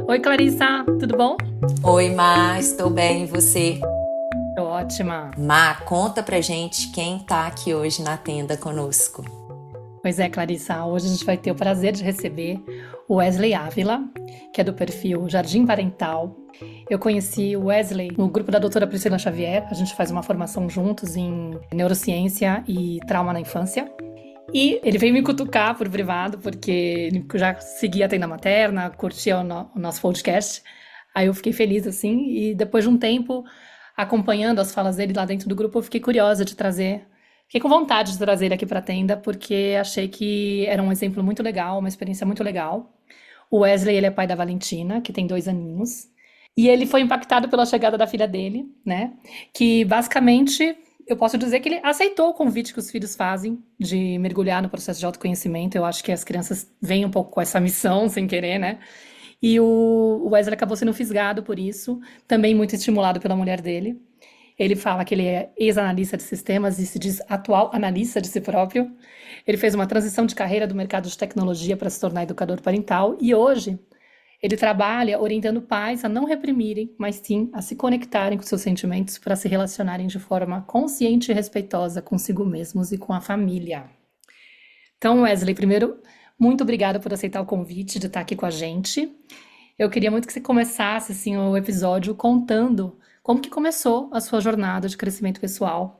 Oi, Clarissa, tudo bom? Oi, Má, estou bem, e você? Tô ótima. Má, conta pra gente quem tá aqui hoje na tenda conosco. Pois é, Clarissa, hoje a gente vai ter o prazer de receber o Wesley Ávila, que é do perfil Jardim Parental. Eu conheci o Wesley no grupo da doutora Priscila Xavier, a gente faz uma formação juntos em neurociência e trauma na infância. E ele veio me cutucar por privado, porque ele já seguia a Tenda Materna, curtia o nosso podcast. Aí eu fiquei feliz, assim, e depois de um tempo, acompanhando as falas dele lá dentro do grupo, eu fiquei curiosa de trazer. Fiquei com vontade de trazer ele aqui para a tenda, porque achei que era um exemplo muito legal, uma experiência muito legal. O Wesley, ele é pai da Valentina, que tem 2 aninhos. E ele foi impactado pela chegada da filha dele, né? Que basicamente eu posso dizer que ele aceitou o convite que os filhos fazem de mergulhar no processo de autoconhecimento. Eu acho que as crianças vêm um pouco com essa missão, sem querer, né? E o Wesley acabou sendo fisgado por isso, também muito estimulado pela mulher dele. Ele fala que ele é ex-analista de sistemas e se diz atual analista de si próprio. Ele fez uma transição de carreira do mercado de tecnologia para se tornar educador parental e hoje ele trabalha orientando pais a não reprimirem, mas sim a se conectarem com seus sentimentos para se relacionarem de forma consciente e respeitosa consigo mesmos e com a família. Então, Wesley, primeiro, muito obrigada por aceitar o convite de estar aqui com a gente. Eu queria muito que você começasse assim o episódio contando como que começou a sua jornada de crescimento pessoal.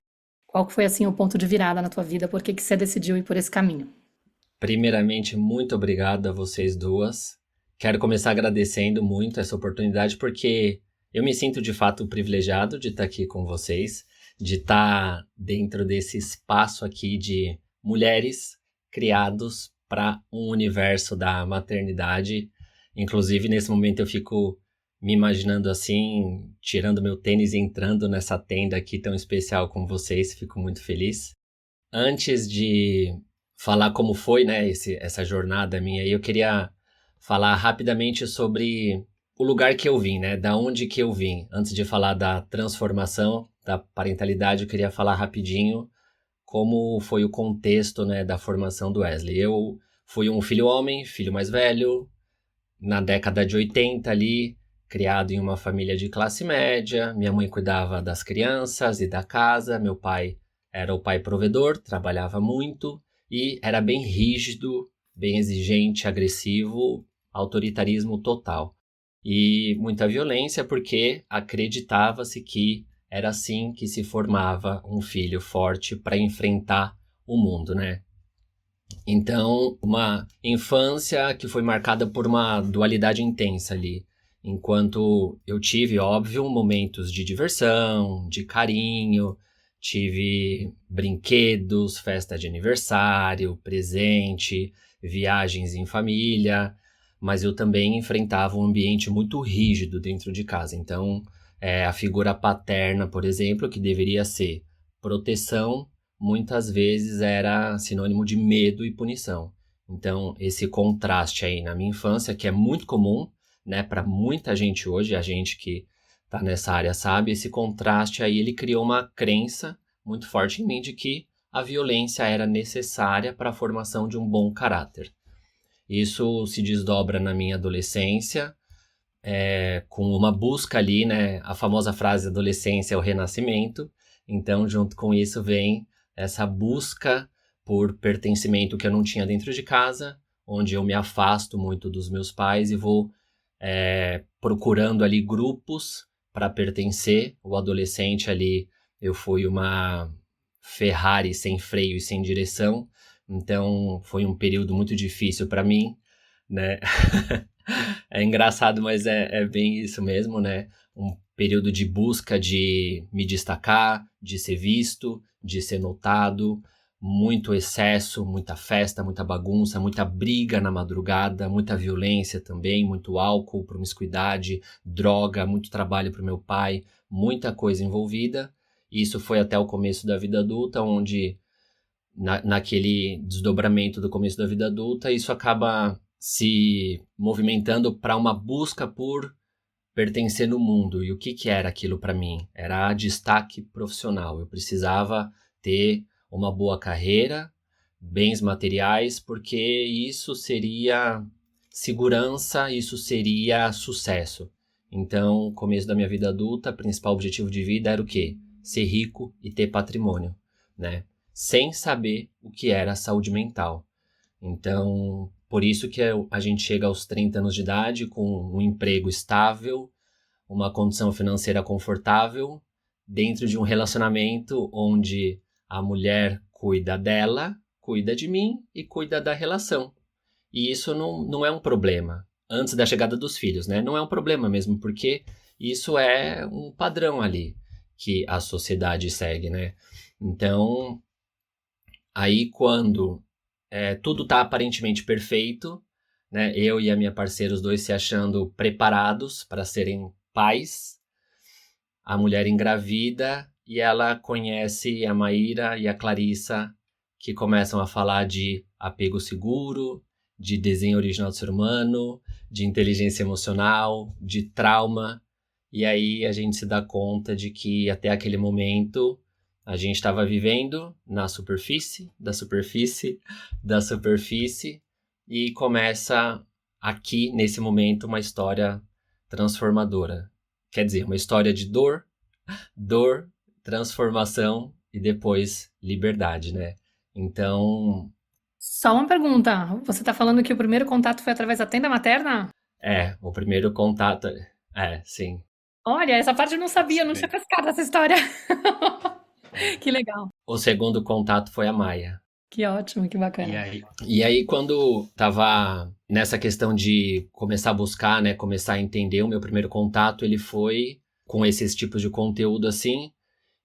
Qual que foi assim o ponto de virada na tua vida? Por que que você decidiu ir por esse caminho? Primeiramente, muito obrigado a vocês duas. Quero começar agradecendo muito essa oportunidade porque eu me sinto de fato privilegiado de estar aqui com vocês, de estar dentro desse espaço aqui de mulheres criados para um universo da maternidade. Inclusive, nesse momento eu fico me imaginando assim, tirando meu tênis e entrando nessa tenda aqui tão especial com vocês. Fico muito feliz. Antes de falar como foi, né, essa jornada minha aí, eu queria falar rapidamente sobre o lugar que eu vim, né, da onde que eu vim. Antes de falar da transformação da parentalidade, eu queria falar rapidinho como foi o contexto, né, da formação do Wesley. Eu fui um filho homem, filho mais velho, na década de 80 ali, criado em uma família de classe média. Minha mãe cuidava das crianças e da casa, meu pai era o pai provedor, trabalhava muito e era bem rígido, bem exigente, agressivo, autoritarismo total. E muita violência porque acreditava-se que era assim que se formava um filho forte para enfrentar o mundo, né? Então, uma infância que foi marcada por uma dualidade intensa ali. Enquanto eu tive, óbvio, momentos de diversão, de carinho, tive brinquedos, festa de aniversário, presente, viagens em família, mas eu também enfrentava um ambiente muito rígido dentro de casa. Então, a figura paterna, por exemplo, que deveria ser proteção, muitas vezes era sinônimo de medo e punição. Então, esse contraste aí na minha infância, que é muito comum, né, para muita gente hoje, a gente que está nessa área sabe, esse contraste aí ele criou uma crença muito forte em mim de que a violência era necessária para a formação de um bom caráter. Isso se desdobra na minha adolescência, com uma busca ali, né, a famosa frase adolescência é o renascimento. Então, junto com isso vem essa busca por pertencimento que eu não tinha dentro de casa, onde eu me afasto muito dos meus pais e vou procurando ali grupos para pertencer. O adolescente ali, eu fui uma Ferrari sem freio e sem direção, então foi um período muito difícil para mim, né? É engraçado, mas é bem isso mesmo, né? Um período de busca de me destacar, de ser visto, de ser notado, muito excesso, muita festa, muita bagunça, muita briga na madrugada, muita violência também, muito álcool, promiscuidade, droga, muito trabalho para o meu pai, muita coisa envolvida. Isso foi até o começo da vida adulta, onde naquele desdobramento do começo da vida adulta, isso acaba se movimentando para uma busca por pertencer no mundo. E o que era aquilo para mim? Era destaque profissional. Eu precisava ter uma boa carreira, bens materiais, porque isso seria segurança, isso seria sucesso. Então, começo da minha vida adulta, principal objetivo de vida era o quê? Ser rico e ter patrimônio, né? Sem saber o que era a saúde mental. Então, por isso que a gente chega aos 30 anos de idade com um emprego estável, uma condição financeira confortável, dentro de um relacionamento onde a mulher cuida dela, cuida de mim e cuida da relação. E isso não é um problema. Antes da chegada dos filhos, né? Não é um problema mesmo, porque isso é um padrão ali que a sociedade segue, né? Então, aí quando tudo está aparentemente perfeito, né? Eu e a minha parceira, os dois se achando preparados para serem pais, a mulher engravida e ela conhece a Maíra e a Clarissa, que começam a falar de apego seguro, de desenho original do ser humano, de inteligência emocional, de trauma. E aí a gente se dá conta de que até aquele momento a gente estava vivendo na superfície, da superfície, da superfície, e começa aqui, nesse momento, uma história transformadora. Quer dizer, uma história de dor, transformação e depois liberdade, né? Então, Só uma pergunta. Você tá falando que o primeiro contato foi através da tenda materna? o primeiro contato. Sim. Olha, essa parte eu não sabia, eu não tinha pescado essa história. Que legal. O segundo contato foi a Maia. Que ótimo, que bacana. E aí, quando tava nessa questão de começar a buscar, né, começar a entender, o meu primeiro contato, ele foi com esses tipos de conteúdo assim,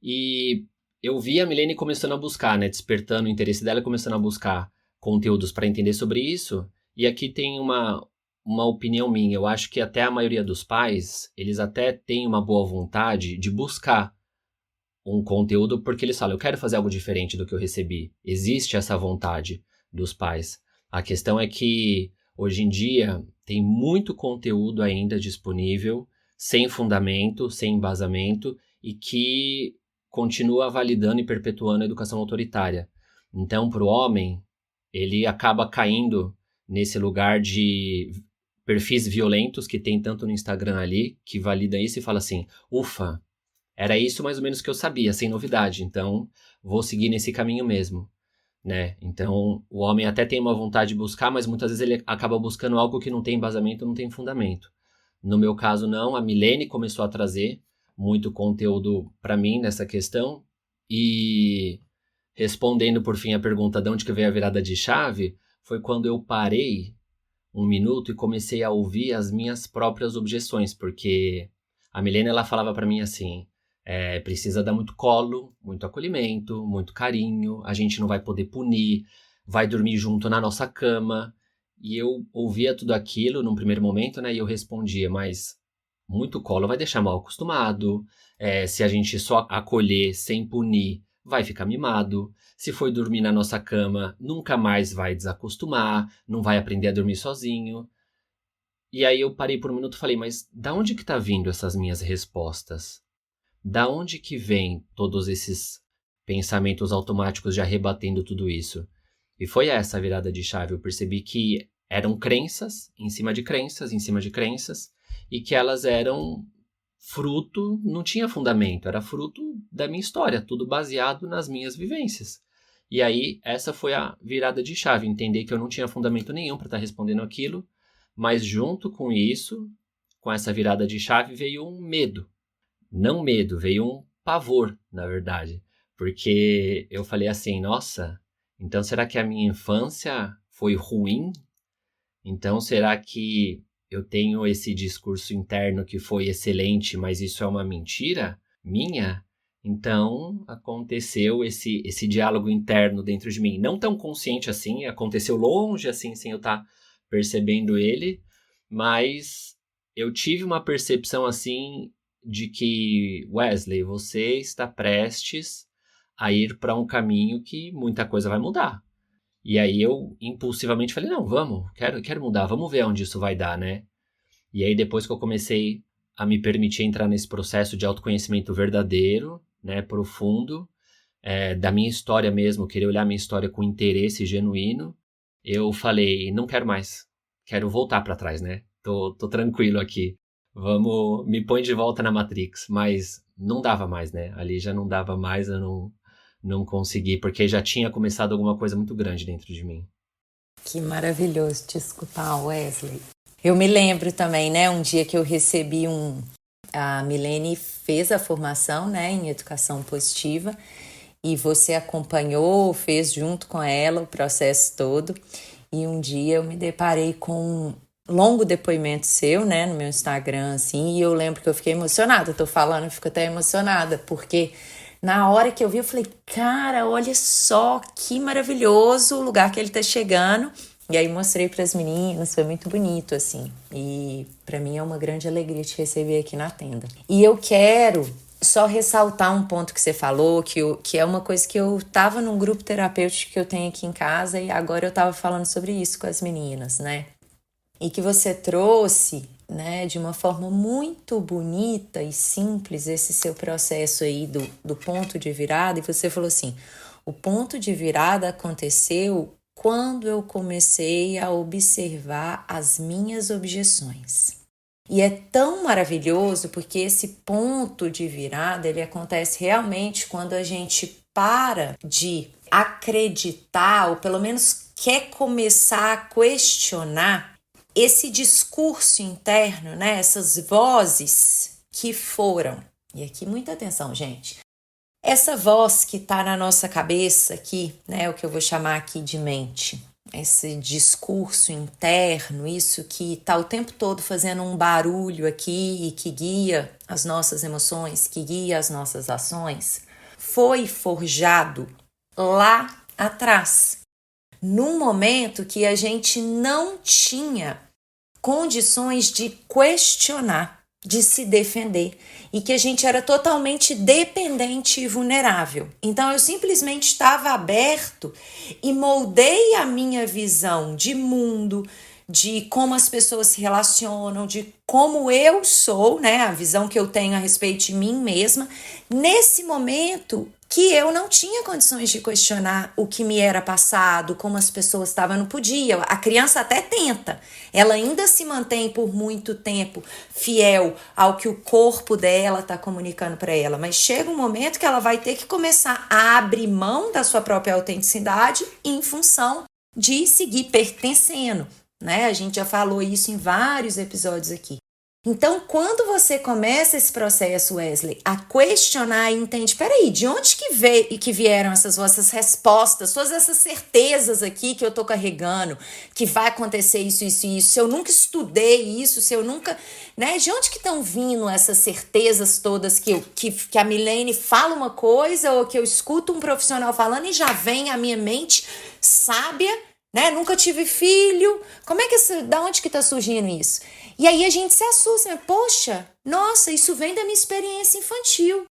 e eu vi a Milene começando a buscar, né, despertando o interesse dela, começando a buscar conteúdos para entender sobre isso, e aqui tem uma opinião minha, eu acho que até a maioria dos pais, eles até têm uma boa vontade de buscar um conteúdo porque eles falam, eu quero fazer algo diferente do que eu recebi. Existe essa vontade dos pais. A questão é que, hoje em dia, tem muito conteúdo ainda disponível, sem fundamento, sem embasamento, e que continua validando e perpetuando a educação autoritária. Então, para o homem, ele acaba caindo nesse lugar de perfis violentos que tem tanto no Instagram ali, que valida isso e fala assim, ufa, era isso mais ou menos que eu sabia, sem novidade, então vou seguir nesse caminho mesmo, né? Então o homem até tem uma vontade de buscar, mas muitas vezes ele acaba buscando algo que não tem embasamento, não tem fundamento. No meu caso não, a Milene começou a trazer muito conteúdo para mim nessa questão e respondendo por fim a pergunta de onde que veio a virada de chave, foi quando eu parei um minuto e comecei a ouvir as minhas próprias objeções, porque a Milene ela falava para mim assim, precisa dar muito colo, muito acolhimento, muito carinho, a gente não vai poder punir, vai dormir junto na nossa cama. E eu ouvia tudo aquilo num primeiro momento, né? E eu respondia, mas muito colo vai deixar mal acostumado, se a gente só acolher sem punir, vai ficar mimado. Se for dormir na nossa cama, nunca mais vai desacostumar, não vai aprender a dormir sozinho. E aí eu parei por um minuto e falei, mas da onde que tá vindo essas minhas respostas? Da onde que vem todos esses pensamentos automáticos já rebatendo tudo isso? E foi essa a virada de chave. Eu percebi que eram crenças, em cima de crenças, em cima de crenças, e que elas eram fruto, não tinha fundamento, era fruto da minha história, tudo baseado nas minhas vivências. E aí, essa foi a virada de chave, entender que eu não tinha fundamento nenhum para estar respondendo aquilo, mas junto com isso, com essa virada de chave, veio um medo. Não medo, veio um pavor, na verdade. Porque eu falei assim, nossa, então será que a minha infância foi ruim? Então será que eu tenho esse discurso interno que foi excelente, mas isso é uma mentira minha? Então aconteceu esse diálogo interno dentro de mim. Não tão consciente assim, aconteceu longe assim, sem eu estar percebendo ele, mas eu tive uma percepção assim de que, Wesley, você está prestes a ir para um caminho que muita coisa vai mudar. E aí eu impulsivamente falei, não, vamos, quero mudar, vamos ver onde isso vai dar, né? E aí depois que eu comecei a me permitir entrar nesse processo de autoconhecimento verdadeiro, né, profundo, da minha história mesmo, querer olhar minha história com interesse genuíno, eu falei, não quero mais, quero voltar para trás, né? Tô tranquilo aqui, vamos, me põe de volta na Matrix, mas não dava mais, né? Ali já não dava mais, eu não consegui, porque já tinha começado alguma coisa muito grande dentro de mim. Que maravilhoso te escutar, Wesley. Eu me lembro também, né, um dia que eu recebi a Milene fez a formação, né, em educação positiva, e você acompanhou, fez junto com ela o processo todo, e um dia eu me deparei com um longo depoimento seu, né, no meu Instagram, assim, e eu lembro que eu fiquei emocionada, eu tô falando, eu fico até emocionada, porque na hora que eu vi, eu falei, cara, olha só que maravilhoso o lugar que ele tá chegando. E aí mostrei para as meninas, foi muito bonito, assim. E para mim é uma grande alegria te receber aqui na tenda. E eu quero só ressaltar um ponto que você falou, que é uma coisa que eu tava num grupo terapêutico que eu tenho aqui em casa e agora eu tava falando sobre isso com as meninas, né? E que você trouxe, né, de uma forma muito bonita e simples esse seu processo aí do ponto de virada, e você falou assim, o ponto de virada aconteceu quando eu comecei a observar as minhas objeções. E é tão maravilhoso porque esse ponto de virada, ele acontece realmente quando a gente para de acreditar, ou pelo menos quer começar a questionar esse discurso interno, né? Essas vozes que foram. E aqui muita atenção, gente. Essa voz que está na nossa cabeça aqui, né? O que eu vou chamar aqui de mente. Esse discurso interno, isso que está o tempo todo fazendo um barulho aqui e que guia as nossas emoções, que guia as nossas ações, foi forjado lá atrás. Num momento que a gente não tinha condições de questionar, de se defender, e que a gente era totalmente dependente e vulnerável. Então eu simplesmente estava aberto e moldei a minha visão de mundo, de como as pessoas se relacionam, de como eu sou, né, a visão que eu tenho a respeito de mim mesma, nesse momento que eu não tinha condições de questionar o que me era passado, como as pessoas estavam, não podia. A criança até tenta, ela ainda se mantém por muito tempo fiel ao que o corpo dela está comunicando para ela, mas chega um momento que ela vai ter que começar a abrir mão da sua própria autenticidade em função de seguir pertencendo, né? A gente já falou isso em vários episódios aqui. Então, quando você começa esse processo, Wesley, a questionar e entende, peraí, de onde que veio e que vieram essas vossas respostas, todas essas certezas aqui que eu tô carregando, que vai acontecer isso, isso e isso, se eu nunca estudei isso, se eu nunca, né, de onde que estão vindo essas certezas todas que a Milene fala uma coisa ou que eu escuto um profissional falando e já vem a minha mente sábia, né, nunca tive filho, como é que, da onde que tá surgindo isso? E aí a gente se assusta, né? Poxa, nossa, isso vem da minha experiência infantil.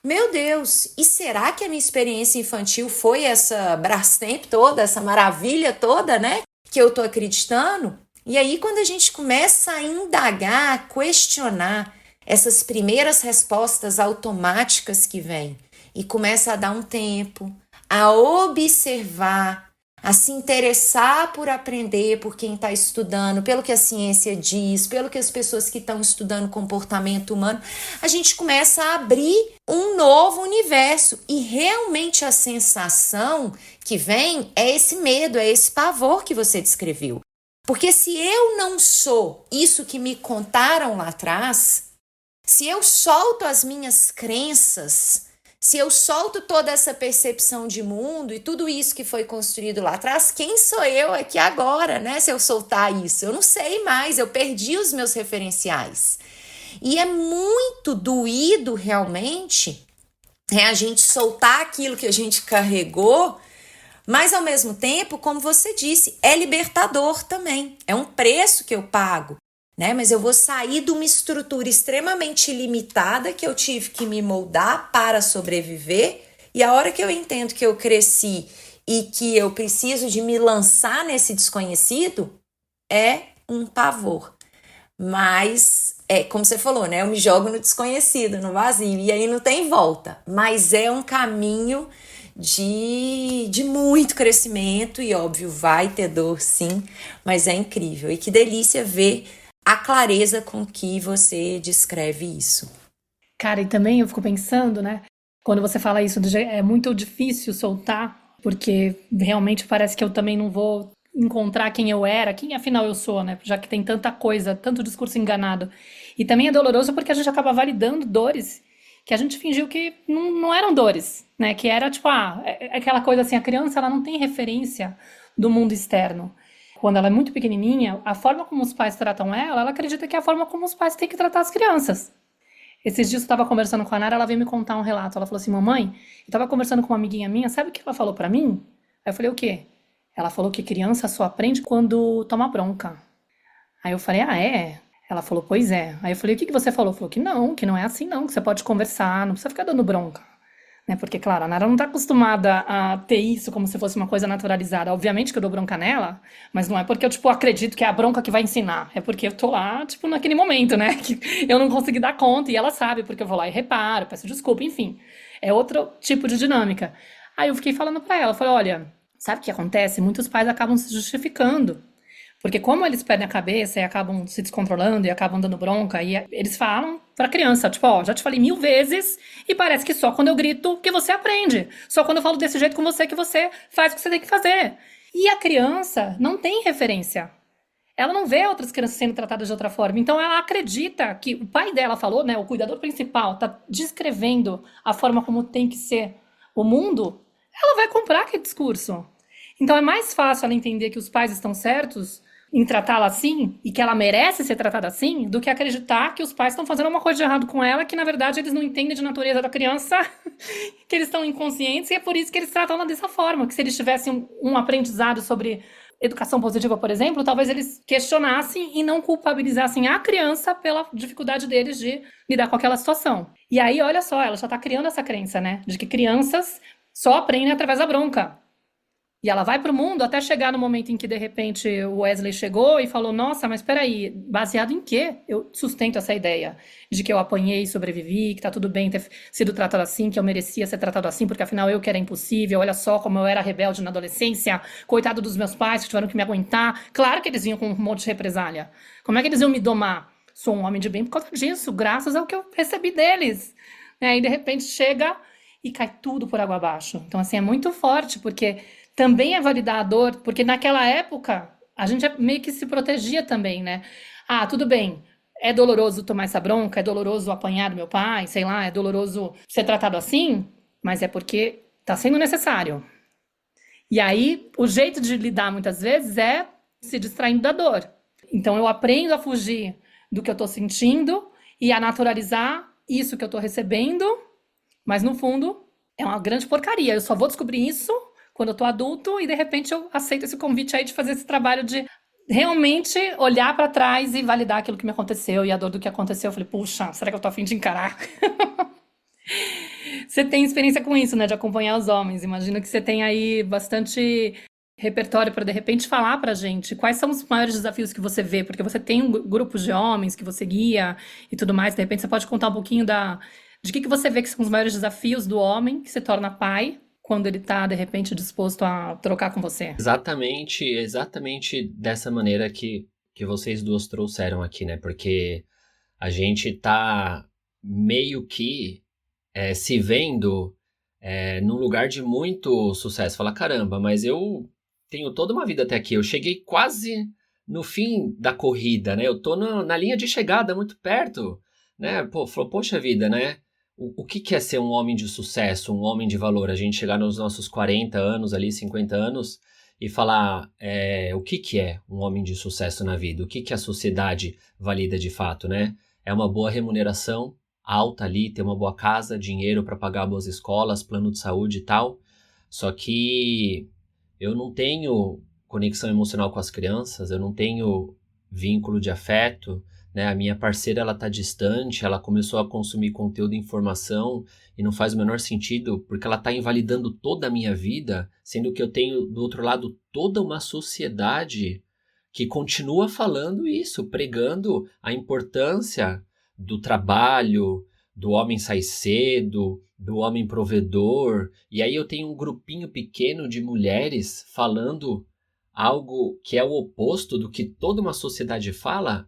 Meu Deus, e será que a minha experiência infantil foi essa Brastemp toda, essa maravilha toda, né? Que eu tô acreditando? E aí quando a gente começa a indagar, a questionar essas primeiras respostas automáticas que vêm e começa a dar um tempo, a observar, a se interessar por aprender, por quem está estudando, pelo que a ciência diz, pelo que as pessoas que estão estudando comportamento humano, a gente começa a abrir um novo universo. E realmente a sensação que vem é esse medo, é esse pavor que você descreveu. Porque se eu não sou isso que me contaram lá atrás, se eu solto as minhas crenças, se eu solto toda essa percepção de mundo e tudo isso que foi construído lá atrás, quem sou eu aqui agora, né? Se eu soltar isso, eu não sei mais, eu perdi os meus referenciais. E é muito doído realmente, a gente soltar aquilo que a gente carregou, mas ao mesmo tempo, como você disse, é libertador também. É um preço que eu pago. Né? Mas eu vou sair de uma estrutura extremamente limitada que eu tive que me moldar para sobreviver, e a hora que eu entendo que eu cresci e que eu preciso de me lançar nesse desconhecido, é um pavor. Mas é como você falou, né? Eu me jogo no desconhecido, no vazio, e aí não tem volta. Mas é um caminho de muito crescimento e, óbvio, vai ter dor sim, mas é incrível. E que delícia ver a clareza com que você descreve isso. Cara, e também eu fico pensando, né? Quando você fala isso, é muito difícil soltar, porque realmente parece que eu também não vou encontrar quem eu era, quem afinal eu sou, né? Já que tem tanta coisa, tanto discurso enganado. E também é doloroso porque a gente acaba validando dores que a gente fingiu que não eram dores, né? Que era tipo, é aquela coisa assim, a criança ela não tem referência do mundo externo. Quando ela é muito pequenininha, a forma como os pais tratam ela, ela acredita que é a forma como os pais têm que tratar as crianças. Esses dias eu estava conversando com a Nara, ela veio me contar um relato. Ela falou assim, mamãe, eu estava conversando com uma amiguinha minha, sabe o que ela falou pra mim? Aí eu falei, o quê? Ela falou que criança só aprende quando toma bronca. Aí eu falei, é? Ela falou, pois é. Aí eu falei, o que você falou? Falou que não é assim não, que você pode conversar, não precisa ficar dando bronca. Né? Porque, claro, a Nara não tá acostumada a ter isso como se fosse uma coisa naturalizada. Obviamente que eu dou bronca nela, mas não é porque eu, tipo, acredito que é a bronca que vai ensinar. É porque eu tô lá, tipo, naquele momento, né? Que eu não consegui dar conta e ela sabe, porque eu vou lá e reparo, peço desculpa, enfim. É outro tipo de dinâmica. Aí eu fiquei falando pra ela, falei, olha, sabe o que acontece? Muitos pais acabam se justificando. Porque como eles perdem a cabeça e acabam se descontrolando e acabam dando bronca, e eles falam pra criança, tipo, ó, já te falei 1000 vezes e parece que só quando eu grito que você aprende. Só quando eu falo desse jeito com você que você faz o que você tem que fazer. E a criança não tem referência. Ela não vê outras crianças sendo tratadas de outra forma. Então ela acredita que o pai dela falou, né, o cuidador principal, tá descrevendo a forma como tem que ser o mundo, ela vai comprar aquele discurso. Então é mais fácil ela entender que os pais estão certos em tratá-la assim e que ela merece ser tratada assim, do que acreditar que os pais estão fazendo uma coisa de errado com ela, que na verdade eles não entendem de natureza da criança, que eles estão inconscientes e é por isso que eles tratam ela dessa forma, que se eles tivessem um aprendizado sobre educação positiva, por exemplo, talvez eles questionassem e não culpabilizassem a criança pela dificuldade deles de lidar com aquela situação. E aí, olha só, ela já está criando essa crença, né, de que crianças só aprendem através da bronca. E ela vai pro mundo até chegar no momento em que, de repente, o Wesley chegou e falou, nossa, mas peraí, baseado em quê eu sustento essa ideia de que eu apanhei e sobrevivi, que tá tudo bem ter sido tratado assim, que eu merecia ser tratado assim, porque afinal eu que era impossível, olha só como eu era rebelde na adolescência, coitado dos meus pais que tiveram que me aguentar. Claro que eles vinham com um monte de represália. Como é que eles iam me domar? Sou um homem de bem por causa disso, graças ao que eu recebi deles. Aí, de repente, chega e cai tudo por água abaixo. Então, assim, é muito forte, porque também é validar a dor, porque naquela época a gente meio que se protegia também, né? Ah, tudo bem, é doloroso tomar essa bronca, é doloroso apanhar do meu pai, sei lá, é doloroso ser tratado assim, mas é porque tá sendo necessário. E aí, o jeito de lidar muitas vezes é se distraindo da dor. Então eu aprendo a fugir do que eu tô sentindo e a naturalizar isso que eu tô recebendo, mas no fundo é uma grande porcaria. Eu só vou descobrir isso quando eu tô adulto e de repente eu aceito esse convite aí de fazer esse trabalho de realmente olhar pra trás e validar aquilo que me aconteceu e a dor do que aconteceu. Eu falei, puxa, será que eu tô a fim de encarar? Você tem experiência com isso, né, de acompanhar os homens. Imagino que você tem aí bastante repertório para de repente falar pra gente quais são os maiores desafios que você vê, porque você tem um grupo de homens que você guia e tudo mais. De repente você pode contar um pouquinho de que você vê que são os maiores desafios do homem que se torna pai quando ele tá, de repente, disposto a trocar com você. Exatamente dessa maneira que vocês duas trouxeram aqui, né? Porque a gente tá meio que se vendo num lugar de muito sucesso. Fala, caramba, mas eu tenho toda uma vida até aqui. Eu cheguei quase no fim da corrida, né? Eu tô na linha de chegada, muito perto, né? Pô, falou, poxa vida, né? O que é ser um homem de sucesso, um homem de valor? A gente chegar nos nossos 40 anos ali, 50 anos e falar o que é um homem de sucesso na vida? O que a sociedade valida de fato, né? É uma boa remuneração alta ali, ter uma boa casa, dinheiro para pagar boas escolas, plano de saúde e tal. Só que eu não tenho conexão emocional com as crianças, eu não tenho vínculo de afeto, né? A minha parceira, ela tá distante, ela começou a consumir conteúdo e informação e não faz o menor sentido, porque ela tá invalidando toda a minha vida, sendo que eu tenho, do outro lado, toda uma sociedade que continua falando isso, pregando a importância do trabalho, do homem sair cedo, do homem provedor. E aí eu tenho um grupinho pequeno de mulheres falando algo que é o oposto do que toda uma sociedade fala.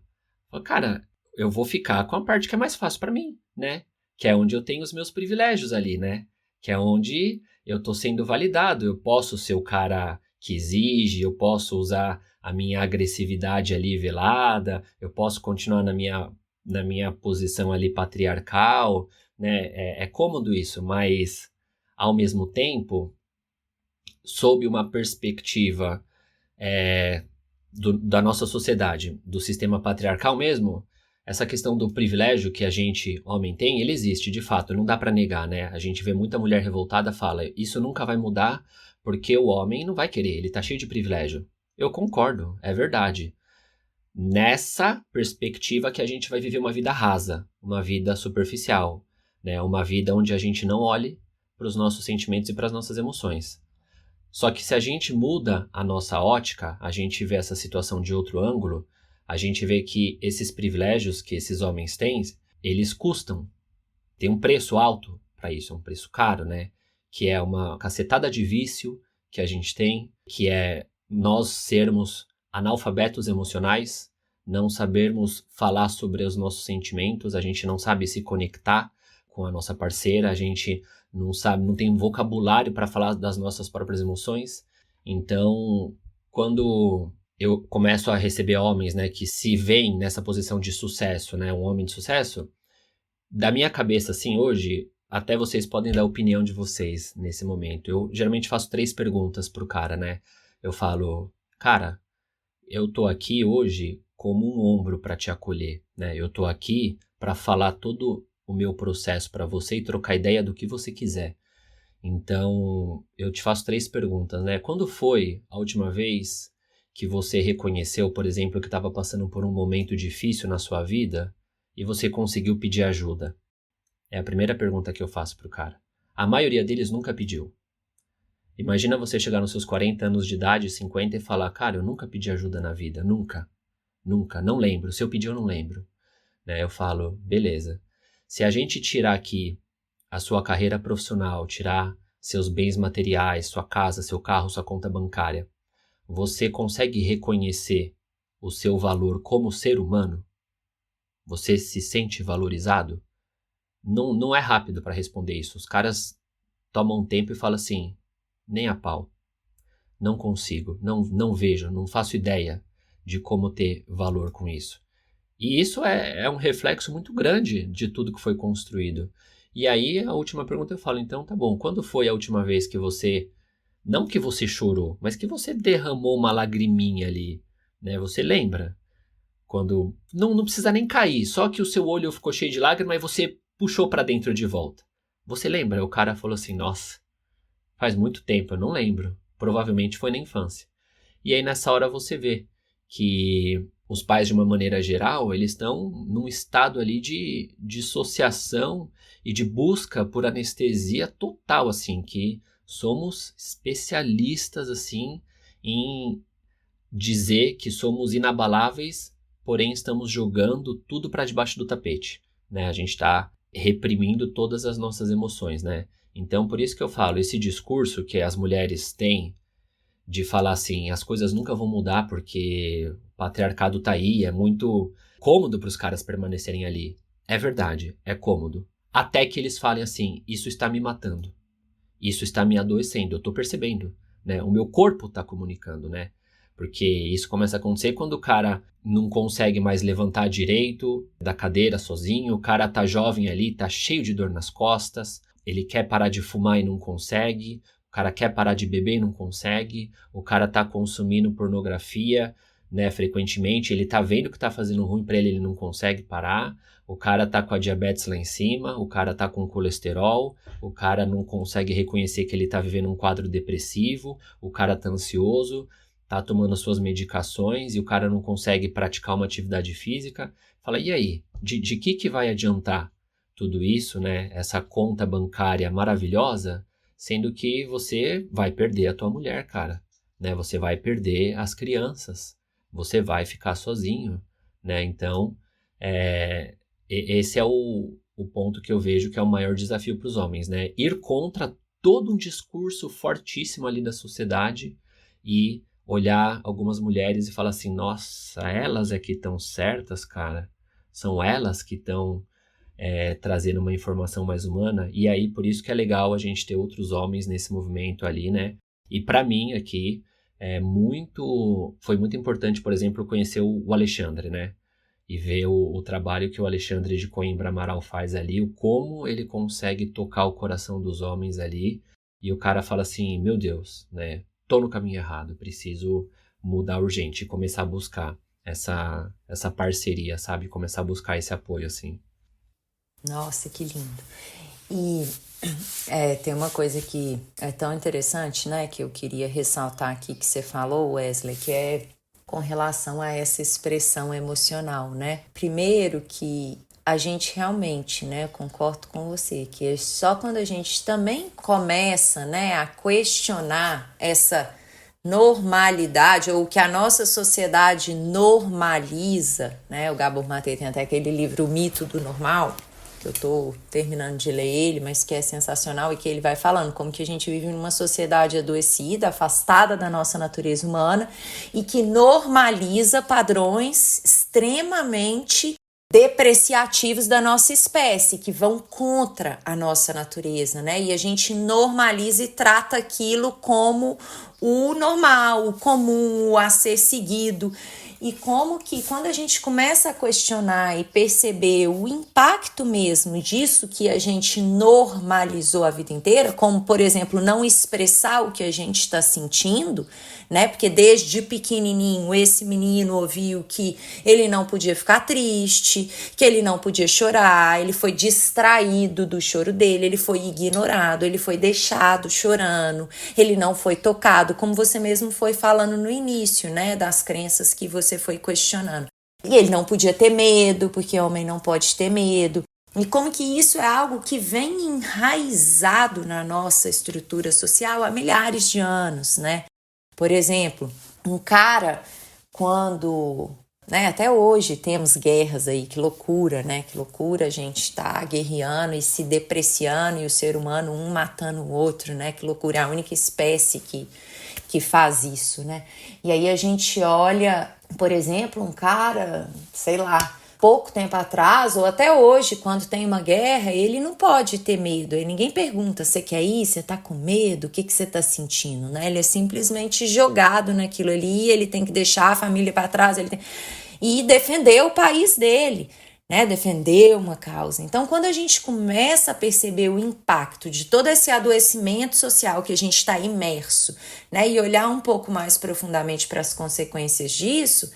Cara, eu vou ficar com a parte que é mais fácil para mim, né? Que é onde eu tenho os meus privilégios ali, né? Que é onde eu tô sendo validado. Eu posso ser o cara que exige, eu posso usar a minha agressividade ali velada, eu posso continuar na minha posição ali patriarcal, né? É cômodo isso, mas ao mesmo tempo, sob uma perspectiva da nossa sociedade, do sistema patriarcal mesmo, essa questão do privilégio que a gente, homem, tem, ele existe, de fato, não dá pra negar, né? A gente vê muita mulher revoltada, fala, isso nunca vai mudar porque o homem não vai querer, ele tá cheio de privilégio. Eu concordo, é verdade. Nessa perspectiva que a gente vai viver uma vida rasa, uma vida superficial, né? Uma vida onde a gente não olhe para os nossos sentimentos e para as nossas emoções. Só que se a gente muda a nossa ótica, a gente vê essa situação de outro ângulo, a gente vê que esses privilégios que esses homens têm, eles custam. Tem um preço alto para isso, é um preço caro, né? Que é uma cacetada de vício que a gente tem, que é nós sermos analfabetos emocionais, não sabermos falar sobre os nossos sentimentos, a gente não sabe se conectar com a nossa parceira, a gente não sabe, não tem um vocabulário para falar das nossas próprias emoções. Então, quando eu começo a receber homens, né, que se veem nessa posição de sucesso, né, um homem de sucesso, da minha cabeça, assim, hoje, até vocês podem dar a opinião de vocês nesse momento. Eu geralmente faço 3 perguntas pro cara, né? Eu falo, cara, eu tô aqui hoje como um ombro para te acolher, né? Eu tô aqui para falar todo o meu processo para você e trocar ideia do que você quiser. Então, eu te faço 3 perguntas, né? Quando foi a última vez que você reconheceu, por exemplo, que estava passando por um momento difícil na sua vida e você conseguiu pedir ajuda? É a primeira pergunta que eu faço pro cara. A maioria deles nunca pediu. Imagina você chegar nos seus 40 anos de idade, 50 e falar, cara, eu nunca pedi ajuda na vida, nunca, não lembro, se eu pedir eu não lembro. Né? Eu falo, beleza, se a gente tirar aqui a sua carreira profissional, tirar seus bens materiais, sua casa, seu carro, sua conta bancária, você consegue reconhecer o seu valor como ser humano? Você se sente valorizado? Não é rápido para responder isso. Os caras tomam um tempo e falam assim, nem a pau. Não consigo, não vejo, não faço ideia de como ter valor com isso. E isso é um reflexo muito grande de tudo que foi construído. E aí a última pergunta eu falo, então tá bom, quando foi a última vez que você, não que você chorou, mas que você derramou uma lagriminha ali, né? Você lembra? Quando não precisa nem cair, só que o seu olho ficou cheio de lágrimas e você puxou pra dentro de volta. Você lembra? O cara falou assim, nossa, faz muito tempo, eu não lembro. Provavelmente foi na infância. E aí nessa hora você vê que os pais, de uma maneira geral, eles estão num estado ali de dissociação e de busca por anestesia total, assim, que somos especialistas, assim, em dizer que somos inabaláveis, porém estamos jogando tudo para debaixo do tapete, né? A gente está reprimindo todas as nossas emoções, né? Então, por isso que eu falo, esse discurso que as mulheres têm de falar assim, as coisas nunca vão mudar porque o patriarcado tá aí, é muito cômodo para os caras permanecerem ali. É verdade, é cômodo. Até que eles falem assim, isso está me matando, isso está me adoecendo, eu tô percebendo, né? O meu corpo tá comunicando, né? Porque isso começa a acontecer quando o cara não consegue mais levantar direito da cadeira sozinho, o cara tá jovem ali, tá cheio de dor nas costas, ele quer parar de fumar e não consegue, o cara quer parar de beber e não consegue, o cara tá consumindo pornografia, né, frequentemente, ele tá vendo que tá fazendo ruim pra ele não consegue parar, o cara tá com a diabetes lá em cima, o cara tá com colesterol, o cara não consegue reconhecer que ele tá vivendo um quadro depressivo, o cara tá ansioso, tá tomando as suas medicações e o cara não consegue praticar uma atividade física. Fala, e aí? De que vai adiantar tudo isso, né? Essa conta bancária maravilhosa, sendo que você vai perder a tua mulher, cara, né? Você vai perder as crianças, você vai ficar sozinho, né? Então, esse é o ponto que eu vejo que é o maior desafio para os homens, né? Ir contra todo um discurso fortíssimo ali da sociedade e olhar algumas mulheres e falar assim, nossa, elas é que estão certas, cara. São elas que estão trazendo uma informação mais humana. E aí, por isso que é legal a gente ter outros homens nesse movimento ali, né? E para mim aqui, foi muito importante, por exemplo, conhecer o Alexandre, né? E ver o trabalho que o Alexandre de Coimbra Amaral faz ali, o como ele consegue tocar o coração dos homens ali, e o cara fala assim, meu Deus, né, tô no caminho errado, preciso mudar urgente e começar a buscar essa parceria, sabe? Começar a buscar esse apoio, assim. Nossa, que lindo. E tem uma coisa que é tão interessante, né, que eu queria ressaltar aqui que você falou, Wesley, que é com relação a essa expressão emocional, né? Primeiro que a gente realmente, né, concordo com você, que é só quando a gente também começa, né, a questionar essa normalidade, ou o que a nossa sociedade normaliza, né? O Gabor Maté tem até aquele livro O Mito do Normal, que eu tô terminando de ler ele, mas que é sensacional, e que ele vai falando como que a gente vive numa sociedade adoecida, afastada da nossa natureza humana, e que normaliza padrões extremamente depreciativos da nossa espécie, que vão contra a nossa natureza, né? E a gente normaliza e trata aquilo como o normal, o comum, o a ser seguido. E como que quando a gente começa a questionar e perceber o impacto mesmo disso que a gente normalizou a vida inteira, como, por exemplo, não expressar o que a gente está sentindo, né? Porque desde pequenininho esse menino ouviu que ele não podia ficar triste, que ele não podia chorar, ele foi distraído do choro dele, ele foi ignorado, ele foi deixado chorando, ele não foi tocado, como você mesmo foi falando no início, né? Das crenças que você foi questionando. E ele não podia ter medo, porque homem não pode ter medo. E como que isso é algo que vem enraizado na nossa estrutura social há milhares de anos, né? Por exemplo, um cara, quando, né, até hoje temos guerras aí, que loucura, né? Que loucura a gente tá guerreando e se depreciando e o ser humano um matando o outro, né? Que loucura, é a única espécie que faz isso, né? E aí a gente olha, por exemplo, um cara, sei lá, pouco tempo atrás, ou até hoje, quando tem uma guerra, ele não pode ter medo. E ninguém pergunta, você quer ir? Você tá com medo? O que você tá sentindo? Né? Ele é simplesmente jogado naquilo ali, ele tem que deixar a família para trás, e defender o país dele, né? Defender uma causa. Então, quando a gente começa a perceber o impacto de todo esse adoecimento social que a gente está imerso, né? E olhar um pouco mais profundamente para as consequências disso,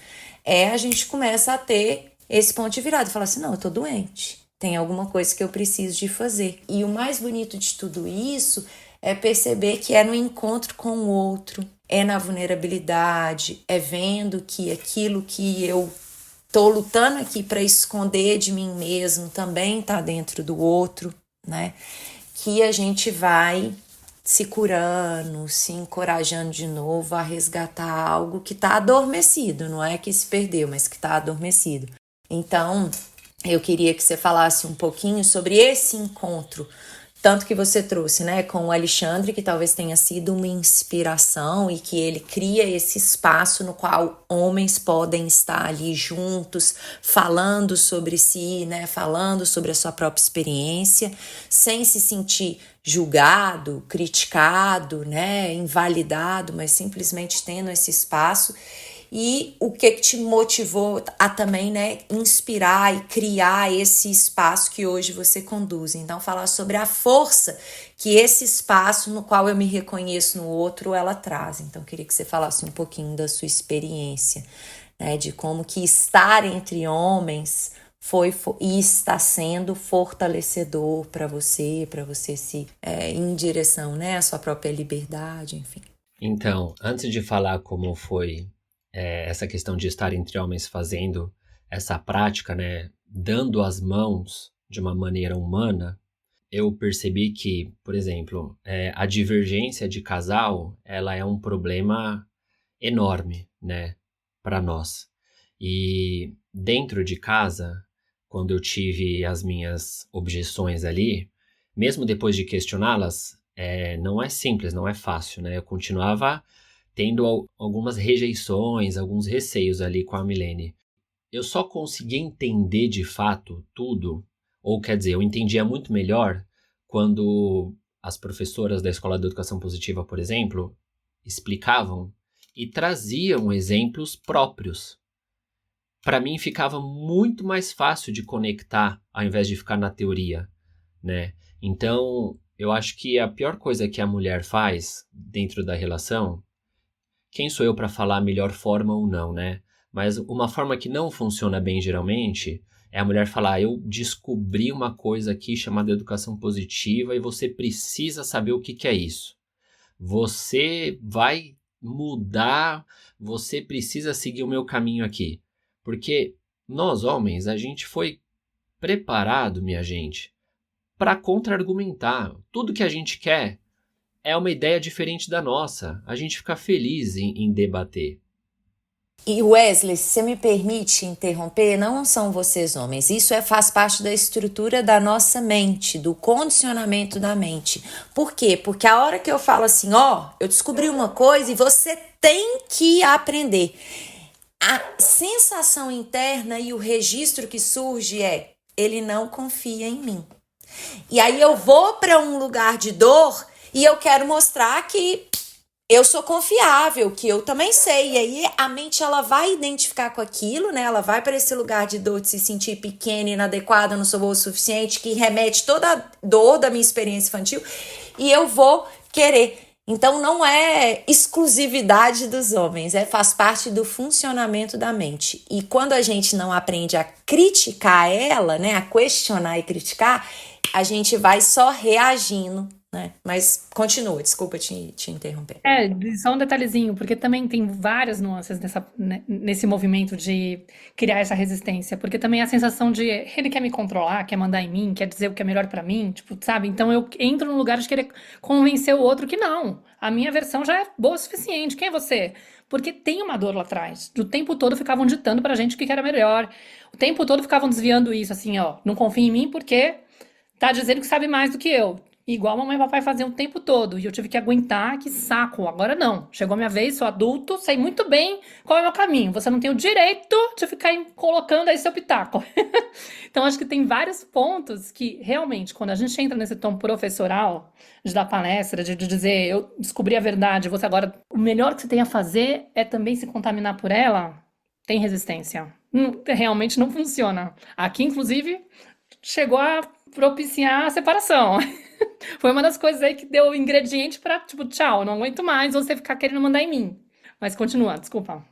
a gente começa a ter esse ponto de virada, falar assim, não, eu tô doente, tem alguma coisa que eu preciso de fazer. E o mais bonito de tudo isso é perceber que é no encontro com o outro, é na vulnerabilidade, é vendo que aquilo que eu tô lutando aqui para esconder de mim mesmo também tá dentro do outro, né? Que a gente vai se curando, se encorajando de novo a resgatar algo que tá adormecido, não é que se perdeu, mas que tá adormecido. Então, eu queria que você falasse um pouquinho sobre esse encontro, tanto que você trouxe, né, com o Alexandre, que talvez tenha sido uma inspiração e que ele cria esse espaço no qual homens podem estar ali juntos, falando sobre si, né, falando sobre a sua própria experiência, sem se sentir julgado, criticado, né, invalidado, mas simplesmente tendo esse espaço. E o que te motivou a também, né, inspirar e criar esse espaço que hoje você conduz. Então, falar sobre a força que esse espaço no qual eu me reconheço no outro, ela traz. Então, queria que você falasse um pouquinho da sua experiência, né, de como que estar entre homens foi e está sendo fortalecedor para você se ir em direção, né, à sua própria liberdade, enfim. Então, antes de falar como foi essa questão de estar entre homens fazendo essa prática, né, dando as mãos de uma maneira humana, eu percebi que, por exemplo, a divergência de casal, ela é um problema enorme, né? para nós. E dentro de casa, quando eu tive as minhas objeções ali, mesmo depois de questioná-las, não é simples, não é fácil, né? Eu continuava tendo algumas rejeições, alguns receios ali com a Milene. Eu só consegui entender de fato tudo, ou quer dizer, eu entendia muito melhor quando as professoras da Escola de Educação Positiva, por exemplo, explicavam e traziam exemplos próprios. Para mim ficava muito mais fácil de conectar ao invés de ficar na teoria, né? Então, eu acho que a pior coisa que a mulher faz dentro da relação, quem sou eu para falar a melhor forma ou não, né? Mas uma forma que não funciona bem geralmente é a mulher falar, eu descobri uma coisa aqui chamada educação positiva e você precisa saber o que é isso. Você vai mudar, você precisa seguir o meu caminho aqui. Porque nós, homens, a gente foi preparado, minha gente, para contra-argumentar. Tudo que a gente quer é uma ideia diferente da nossa. A gente fica feliz em debater. E Wesley, se você me permite interromper, não são vocês homens, isso faz parte da estrutura da nossa mente, do condicionamento da mente. Por quê? Porque a hora que eu falo assim, eu descobri uma coisa e você tem que aprender. A sensação interna e o registro que surge ele não confia em mim. E aí eu vou para um lugar de dor e eu quero mostrar que eu sou confiável, que eu também sei. E aí a mente ela vai identificar com aquilo, né? Ela vai para esse lugar de dor, de se sentir pequena, inadequada, não sou boa o suficiente, que remete toda a dor da minha experiência infantil. E eu vou querer. Então não é exclusividade dos homens, faz parte do funcionamento da mente. E quando a gente não aprende a criticar ela, né? A questionar e criticar, a gente vai só reagindo. Né? Mas continua, desculpa te interromper. Só um detalhezinho, porque também tem várias nuances nesse movimento de criar essa resistência, porque também a sensação de ele quer me controlar, quer mandar em mim, quer dizer o que é melhor pra mim, tipo, sabe? Então eu entro no lugar de querer convencer o outro que não, a minha versão já é boa o suficiente, quem é você? Porque tem uma dor lá atrás, o tempo todo ficavam ditando pra gente o que era melhor, o tempo todo ficavam desviando isso, assim, não confia em mim porque tá dizendo que sabe mais do que eu. Igual a mamãe e papai faziam o tempo todo. E eu tive que aguentar, que saco. Agora não. Chegou a minha vez, sou adulto, sei muito bem qual é o meu caminho. Você não tem o direito de ficar colocando aí seu pitaco. Então, acho que tem vários pontos que, realmente, quando a gente entra nesse tom professoral, de dar palestra, de dizer, eu descobri a verdade, você agora, o melhor que você tem a fazer é também se contaminar por ela, tem resistência. Realmente não funciona. Aqui, inclusive, chegou a propiciar a separação. Foi uma das coisas aí que deu o ingrediente pra, tipo, tchau, não aguento mais você ficar querendo mandar em mim. Mas continua, desculpa.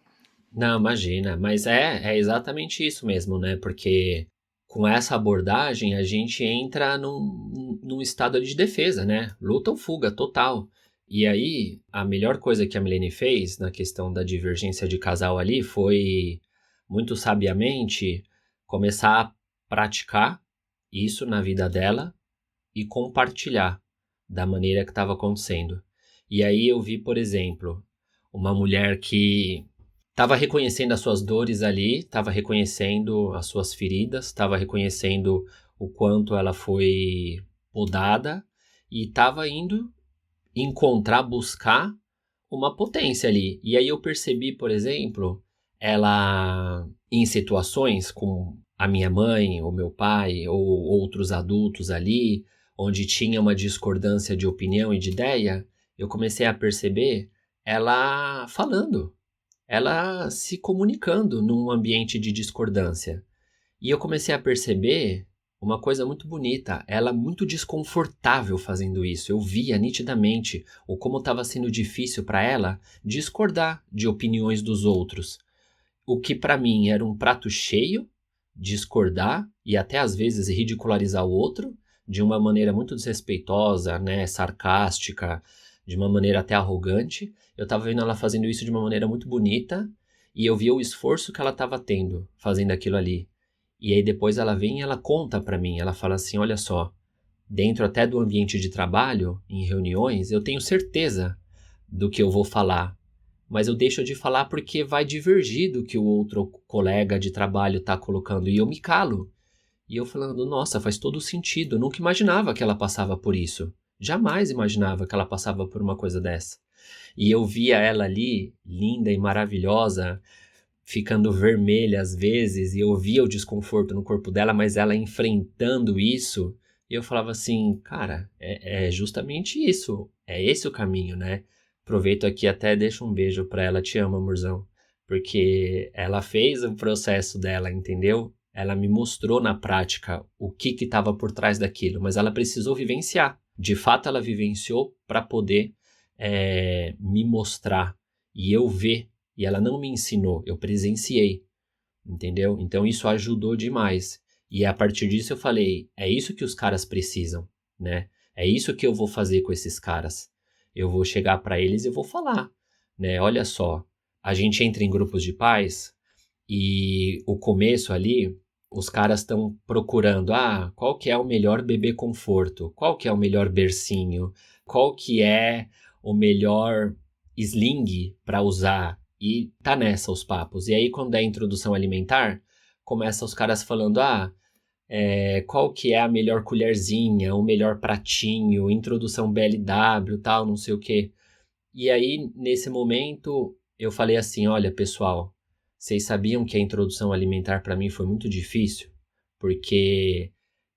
Não, imagina, mas é exatamente isso mesmo, né? Porque com essa abordagem a gente entra num estado de defesa, né? Luta ou fuga total. E aí, a melhor coisa que a Milene fez na questão da divergência de casal ali foi, muito sabiamente, começar a praticar isso na vida dela e compartilhar da maneira que estava acontecendo. E aí eu vi, por exemplo, uma mulher que estava reconhecendo as suas dores ali, estava reconhecendo as suas feridas, estava reconhecendo o quanto ela foi podada e estava indo encontrar, buscar uma potência ali. E aí eu percebi, por exemplo, ela em situações com a minha mãe, ou meu pai, ou outros adultos ali, onde tinha uma discordância de opinião e de ideia, eu comecei a perceber ela falando, ela se comunicando num ambiente de discordância. E eu comecei a perceber uma coisa muito bonita, ela muito desconfortável fazendo isso. Eu via nitidamente o como estava sendo difícil para ela discordar de opiniões dos outros. O que para mim era um prato cheio, discordar e até às vezes ridicularizar o outro de uma maneira muito desrespeitosa, né, sarcástica, de uma maneira até arrogante. Eu estava vendo ela fazendo isso de uma maneira muito bonita e eu via o esforço que ela estava tendo fazendo aquilo ali. E aí depois ela vem e ela conta para mim, ela fala assim, olha só, dentro até do ambiente de trabalho, em reuniões, eu tenho certeza do que eu vou falar, mas eu deixo de falar porque vai divergir do que o outro colega de trabalho tá colocando, e eu me calo. E eu falando, nossa, faz todo sentido, eu nunca imaginava que ela passava por isso. Jamais imaginava que ela passava por uma coisa dessa. E eu via ela ali, linda e maravilhosa, ficando vermelha às vezes, e eu via o desconforto no corpo dela, mas ela enfrentando isso, e eu falava assim, cara, é justamente isso, é esse o caminho, né? Aproveito aqui até deixo um beijo pra ela, te amo, amorzão, porque ela fez o processo dela, entendeu? Ela me mostrou na prática o que estava por trás daquilo, mas ela precisou vivenciar. De fato, ela vivenciou para poder me mostrar e eu ver. E ela não me ensinou, eu presenciei, entendeu? Então isso ajudou demais. E a partir disso eu falei, é isso que os caras precisam, né? É isso que eu vou fazer com esses caras. Eu vou chegar para eles e vou falar, né? Olha só, a gente entra em grupos de pais e o começo ali, os caras estão procurando, qual que é o melhor bebê conforto? Qual que é o melhor bercinho? Qual que é o melhor sling para usar? E tá nessa os papos. E aí, quando é a introdução alimentar, começa os caras falando, qual que é a melhor colherzinha, o melhor pratinho, introdução BLW, tal, não sei o quê. E aí, nesse momento, eu falei assim, olha, pessoal, vocês sabiam que a introdução alimentar para mim foi muito difícil? Porque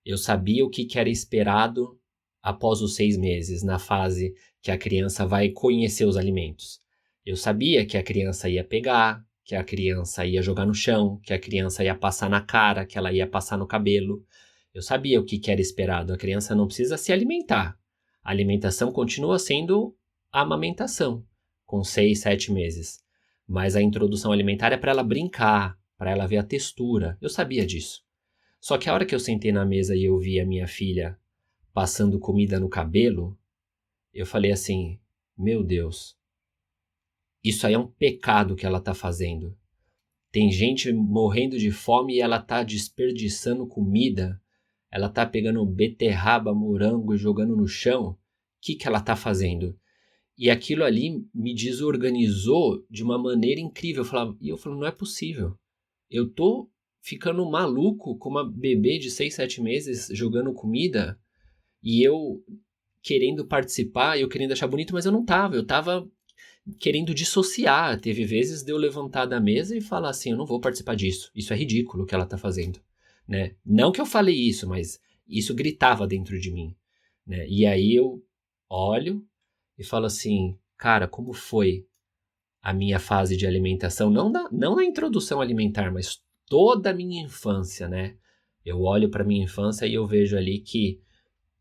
eu sabia o que era esperado após os 6 meses, na fase que a criança vai conhecer os alimentos. Eu sabia que a criança ia pegar, que a criança ia jogar no chão, que a criança ia passar na cara, que ela ia passar no cabelo. Eu sabia o que era esperado. A criança não precisa se alimentar. A alimentação continua sendo a amamentação, com 6, 7 meses. Mas a introdução alimentar é para ela brincar, para ela ver a textura. Eu sabia disso. Só que a hora que eu sentei na mesa e eu vi a minha filha passando comida no cabelo, eu falei assim, meu Deus, isso aí é um pecado que ela tá fazendo. Tem gente morrendo de fome e ela tá desperdiçando comida. Ela tá pegando beterraba, morango e jogando no chão. O que ela tá fazendo? E aquilo ali me desorganizou de uma maneira incrível. Eu falava, não é possível. Eu tô ficando maluco com uma bebê de 6, 7 meses jogando comida e eu querendo participar, eu querendo achar bonito, mas eu não tava. Eu tava querendo dissociar. Teve vezes de eu levantar da mesa e falar assim, eu não vou participar disso. Isso é ridículo o que ela tá fazendo, né? Não que eu falei isso, mas isso gritava dentro de mim, né? E aí eu olho e falo assim, cara, como foi a minha fase de alimentação? Não na introdução alimentar, mas toda a minha infância, né? Eu olho para minha infância e eu vejo ali que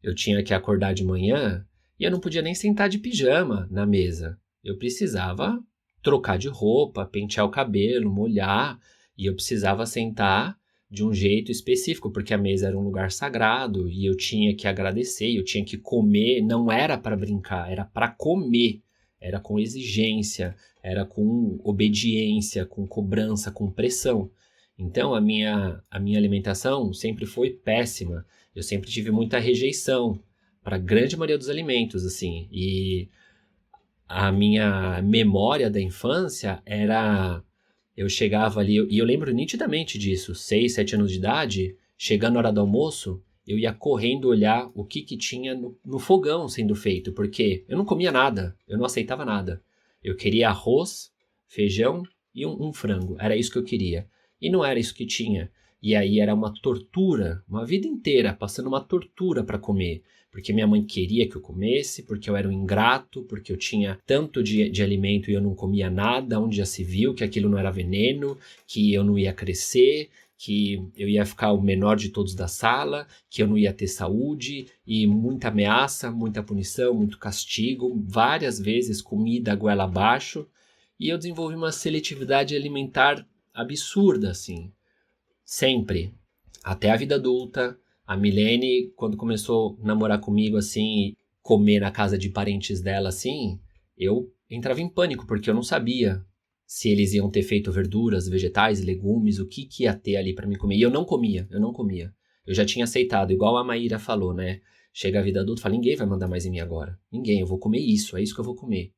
eu tinha que acordar de manhã e eu não podia nem sentar de pijama na mesa. Eu precisava trocar de roupa, pentear o cabelo, molhar, e eu precisava sentar de um jeito específico, porque a mesa era um lugar sagrado e eu tinha que agradecer, eu tinha que comer, não era para brincar, era para comer, era com exigência, era com obediência, com cobrança, com pressão. Então a minha alimentação sempre foi péssima, eu sempre tive muita rejeição para a grande maioria dos alimentos, assim, e a minha memória da infância era... Eu chegava ali, e eu lembro nitidamente disso, 6, 7 anos de idade, chegando na hora do almoço, eu ia correndo olhar o que tinha no fogão sendo feito, porque eu não comia nada, eu não aceitava nada. Eu queria arroz, feijão e um frango, era isso que eu queria. E não era isso que tinha. E aí era uma tortura, uma vida inteira, passando uma tortura para comer. Porque minha mãe queria que eu comesse, porque eu era um ingrato, porque eu tinha tanto de alimento e eu não comia nada, onde já se viu que aquilo não era veneno, que eu não ia crescer, que eu ia ficar o menor de todos da sala, que eu não ia ter saúde, e muita ameaça, muita punição, muito castigo, várias vezes comida goela abaixo, e eu desenvolvi uma seletividade alimentar absurda, assim, sempre, até a vida adulta. A Milene, quando começou a namorar comigo, assim, comer na casa de parentes dela, assim, eu entrava em pânico, porque eu não sabia se eles iam ter feito verduras, vegetais, legumes, o que ia ter ali pra mim comer. E eu não comia. Eu já tinha aceitado, igual a Maíra falou, né? Chega a vida adulta e fala, ninguém vai mandar mais em mim agora. Ninguém, eu vou comer isso, é isso que eu vou comer.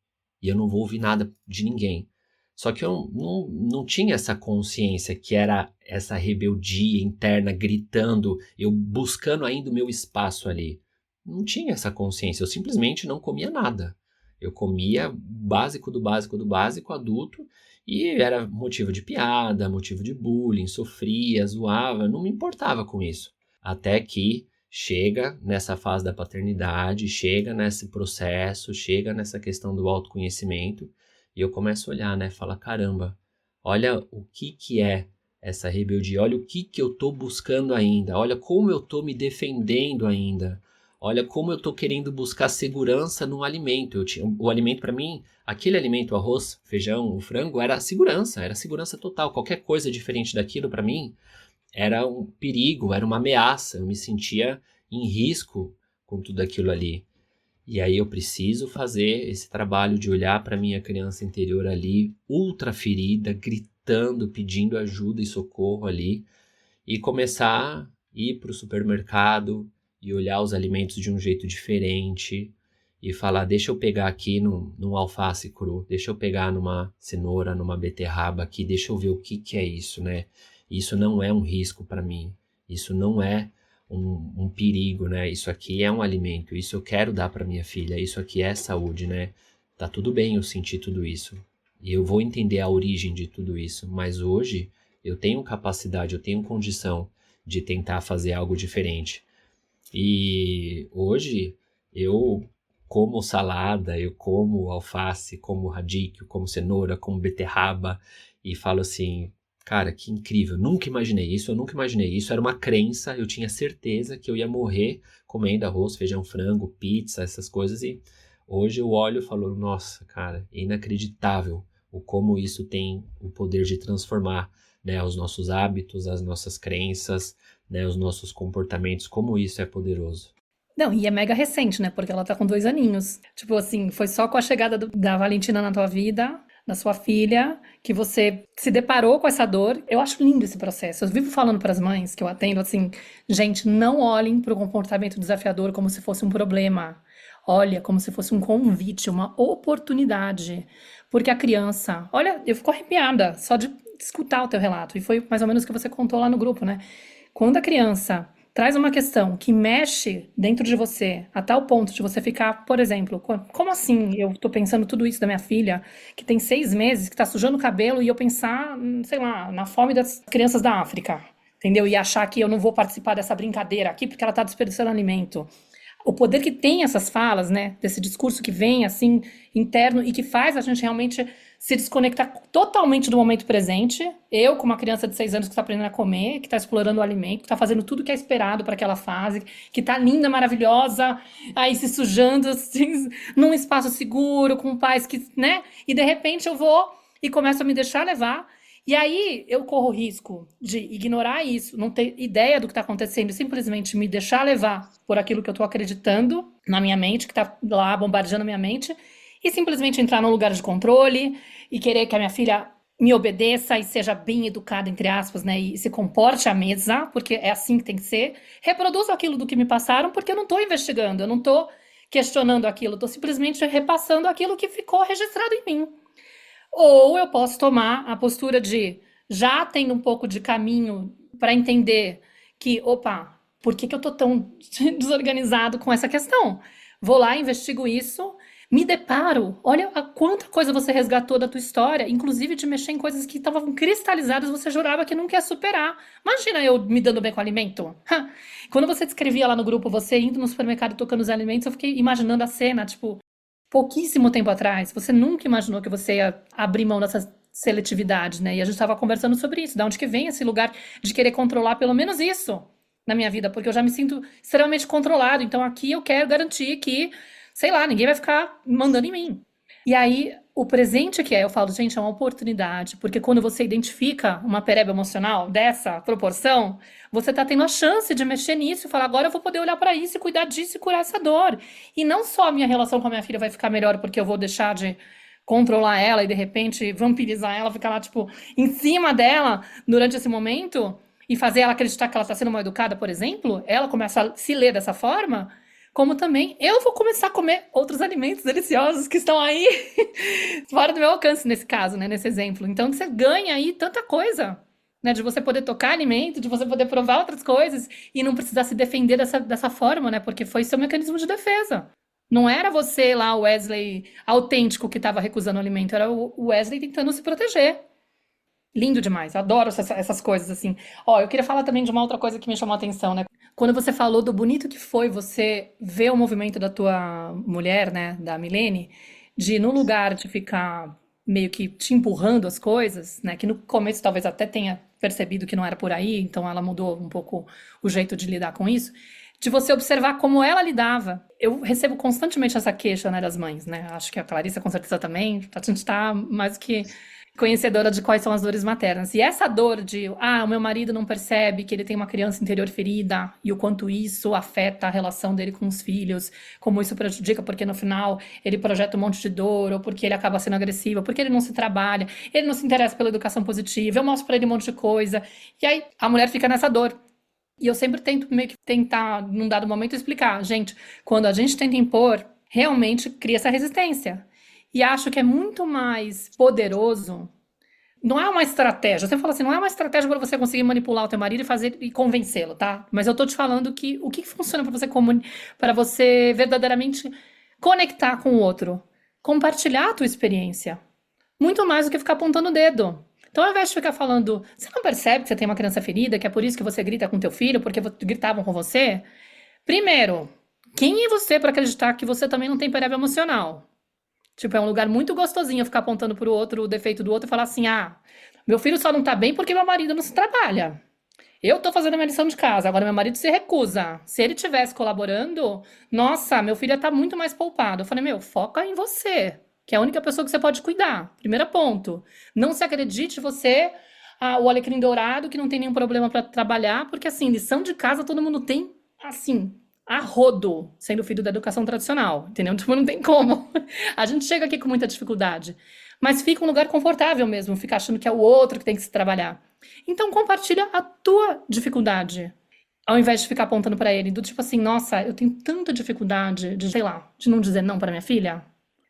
e eu não vou ouvir nada de ninguém. Só que eu não tinha essa consciência que era essa rebeldia interna gritando, eu buscando ainda o meu espaço ali. Não tinha essa consciência, eu simplesmente não comia nada. Eu comia básico do básico do básico, adulto, e era motivo de piada, motivo de bullying, sofria, zoava, não me importava com isso. Até que chega nessa fase da paternidade, chega nesse processo, chega nessa questão do autoconhecimento, e eu começo a olhar, né? Falar, caramba, olha o que é essa rebeldia, olha o que eu tô buscando ainda, olha como eu tô me defendendo ainda, olha como eu tô querendo buscar segurança no alimento. O alimento para mim, aquele alimento, o arroz, feijão, o frango, era segurança total. Qualquer coisa diferente daquilo para mim era um perigo, era uma ameaça, eu me sentia em risco com tudo aquilo ali. E aí eu preciso fazer esse trabalho de olhar para minha criança interior ali, ultra ferida, gritando, pedindo ajuda e socorro ali, e começar a ir para o supermercado e olhar os alimentos de um jeito diferente, e falar, deixa eu pegar aqui num alface cru, deixa eu pegar numa cenoura, numa beterraba aqui, deixa eu ver o que é isso, né? Isso não é um risco para mim, isso não é um perigo, né? Isso aqui é um alimento, isso eu quero dar para minha filha, isso aqui é saúde, né? Tá tudo bem eu sentir tudo isso, e eu vou entender a origem de tudo isso, mas hoje eu tenho capacidade, eu tenho condição de tentar fazer algo diferente. E hoje eu como salada, eu como alface, como radicchio, como cenoura, como beterraba, e falo assim, cara, que incrível, nunca imaginei isso, eu nunca imaginei isso, era uma crença, eu tinha certeza que eu ia morrer comendo arroz, feijão, frango, pizza, essas coisas, e hoje eu olho e falo, nossa, cara, é inacreditável o como isso tem o poder de transformar, né, os nossos hábitos, as nossas crenças, né, os nossos comportamentos, como isso é poderoso. Não, e é mega recente, né? Porque ela tá com 2 aninhos. Tipo assim, foi só com a chegada da Valentina na tua vida, da sua filha, que você se deparou com essa dor. Eu acho lindo esse processo. Eu vivo falando para as mães que eu atendo assim, gente, não olhem para o comportamento desafiador como se fosse um problema. Olha, como se fosse um convite, uma oportunidade. Porque a criança, olha, eu fico arrepiada só de escutar o teu relato. E foi mais ou menos o que você contou lá no grupo, né? Quando a criança traz uma questão que mexe dentro de você, a tal ponto de você ficar, por exemplo, como assim eu tô pensando tudo isso da minha filha, que tem 6 meses, que tá sujando o cabelo, e eu pensar, sei lá, na fome das crianças da África, entendeu? E achar que eu não vou participar dessa brincadeira aqui porque ela tá desperdiçando alimento. O poder que tem essas falas, né, desse discurso que vem, assim, interno, e que faz a gente realmente se desconectar totalmente do momento presente. Eu, como uma criança de 6 anos que está aprendendo a comer, que está explorando o alimento, que está fazendo tudo que é esperado para aquela fase, que está linda, maravilhosa, aí se sujando, assim, num espaço seguro, com pais que, né, e de repente eu vou e começo a me deixar levar. E aí eu corro o risco de ignorar isso, não ter ideia do que está acontecendo, simplesmente me deixar levar por aquilo que eu estou acreditando na minha mente, que está lá bombardeando a minha mente, e simplesmente entrar num lugar de controle e querer que a minha filha me obedeça e seja bem educada, entre aspas, né, e se comporte à mesa, porque é assim que tem que ser. Reproduzo aquilo do que me passaram, porque eu não estou investigando, eu não estou questionando aquilo, estou simplesmente repassando aquilo que ficou registrado em mim. Ou eu posso tomar a postura de já tendo um pouco de caminho para entender que, opa, por que eu tô tão desorganizado com essa questão? Vou lá, investigo isso, me deparo, olha a quanta coisa você resgatou da tua história, inclusive de mexer em coisas que estavam cristalizadas, você jurava que nunca ia superar. Imagina eu me dando bem com alimento. Quando você descrevia lá no grupo, você indo no supermercado tocando os alimentos, eu fiquei imaginando a cena, tipo, pouquíssimo tempo atrás, você nunca imaginou que você ia abrir mão dessa seletividade, né? E a gente estava conversando sobre isso, de onde que vem esse lugar de querer controlar pelo menos isso na minha vida, porque eu já me sinto extremamente controlado, então aqui eu quero garantir que, sei lá, ninguém vai ficar mandando em mim. E aí, o presente que é, eu falo, gente, é uma oportunidade, porque quando você identifica uma pereba emocional dessa proporção, você tá tendo a chance de mexer nisso e falar, agora eu vou poder olhar para isso e cuidar disso e curar essa dor. E não só a minha relação com a minha filha vai ficar melhor porque eu vou deixar de controlar ela e de repente vampirizar ela, ficar lá, tipo, em cima dela durante esse momento e fazer ela acreditar que ela tá sendo mal educada, por exemplo, ela começa a se ler dessa forma, como também eu vou começar a comer outros alimentos deliciosos que estão aí fora do meu alcance nesse caso, né, nesse exemplo. Então você ganha aí tanta coisa, né, de você poder tocar alimento, de você poder provar outras coisas e não precisar se defender dessa forma, né, porque foi seu mecanismo de defesa. Não era você lá, o Wesley autêntico que estava recusando o alimento, era o Wesley tentando se proteger. Lindo demais, eu adoro essas coisas assim. Ó, eu queria falar também de uma outra coisa que me chamou a atenção, né? Quando você falou do bonito que foi você ver o movimento da tua mulher, né, da Milene, de no lugar de ficar meio que te empurrando as coisas, né, que no começo talvez até tenha percebido que não era por aí, então ela mudou um pouco o jeito de lidar com isso, de você observar como ela lidava. Eu recebo constantemente essa queixa, né, das mães, né? Acho que a Clarissa com certeza também, a gente tá mais do que conhecedora de quais são as dores maternas. E essa dor de, o meu marido não percebe que ele tem uma criança interior ferida e o quanto isso afeta a relação dele com os filhos, como isso prejudica, porque no final ele projeta um monte de dor, ou porque ele acaba sendo agressivo, ou porque ele não se trabalha, ele não se interessa pela educação positiva, eu mostro pra ele um monte de coisa. E aí a mulher fica nessa dor. E eu sempre tento meio que tentar, num dado momento, explicar. Gente, quando a gente tenta impor, realmente cria essa resistência. E acho que é muito mais poderoso. Não é uma estratégia. Você fala assim, não é uma estratégia para você conseguir manipular o teu marido e fazer e convencê-lo, tá? Mas eu tô te falando que o que funciona para você verdadeiramente conectar com o outro, compartilhar a tua experiência, muito mais do que ficar apontando o dedo. Então, ao invés de ficar falando, você não percebe que você tem uma criança ferida, que é por isso que você grita com teu filho, porque gritavam com você? Primeiro, quem é você para acreditar que você também não tem pereba emocional? Tipo, é um lugar muito gostosinho ficar apontando pro outro o defeito do outro e falar assim, meu filho só não tá bem porque meu marido não se trabalha. Eu tô fazendo a minha lição de casa, agora meu marido se recusa. Se ele tivesse colaborando, nossa, meu filho ia estar muito mais poupado. Eu falei, foca em você, que é a única pessoa que você pode cuidar. Primeiro ponto. Não se acredite você, o alecrim dourado, que não tem nenhum problema pra trabalhar, porque assim, lição de casa todo mundo tem, assim, a rodo, sendo filho da educação tradicional, entendeu? Tipo, não tem como. A gente chega aqui com muita dificuldade. Mas fica um lugar confortável mesmo, fica achando que é o outro que tem que se trabalhar. Então compartilha a tua dificuldade, ao invés de ficar apontando pra ele, do tipo assim, nossa, eu tenho tanta dificuldade de, sei lá, de não dizer não pra minha filha.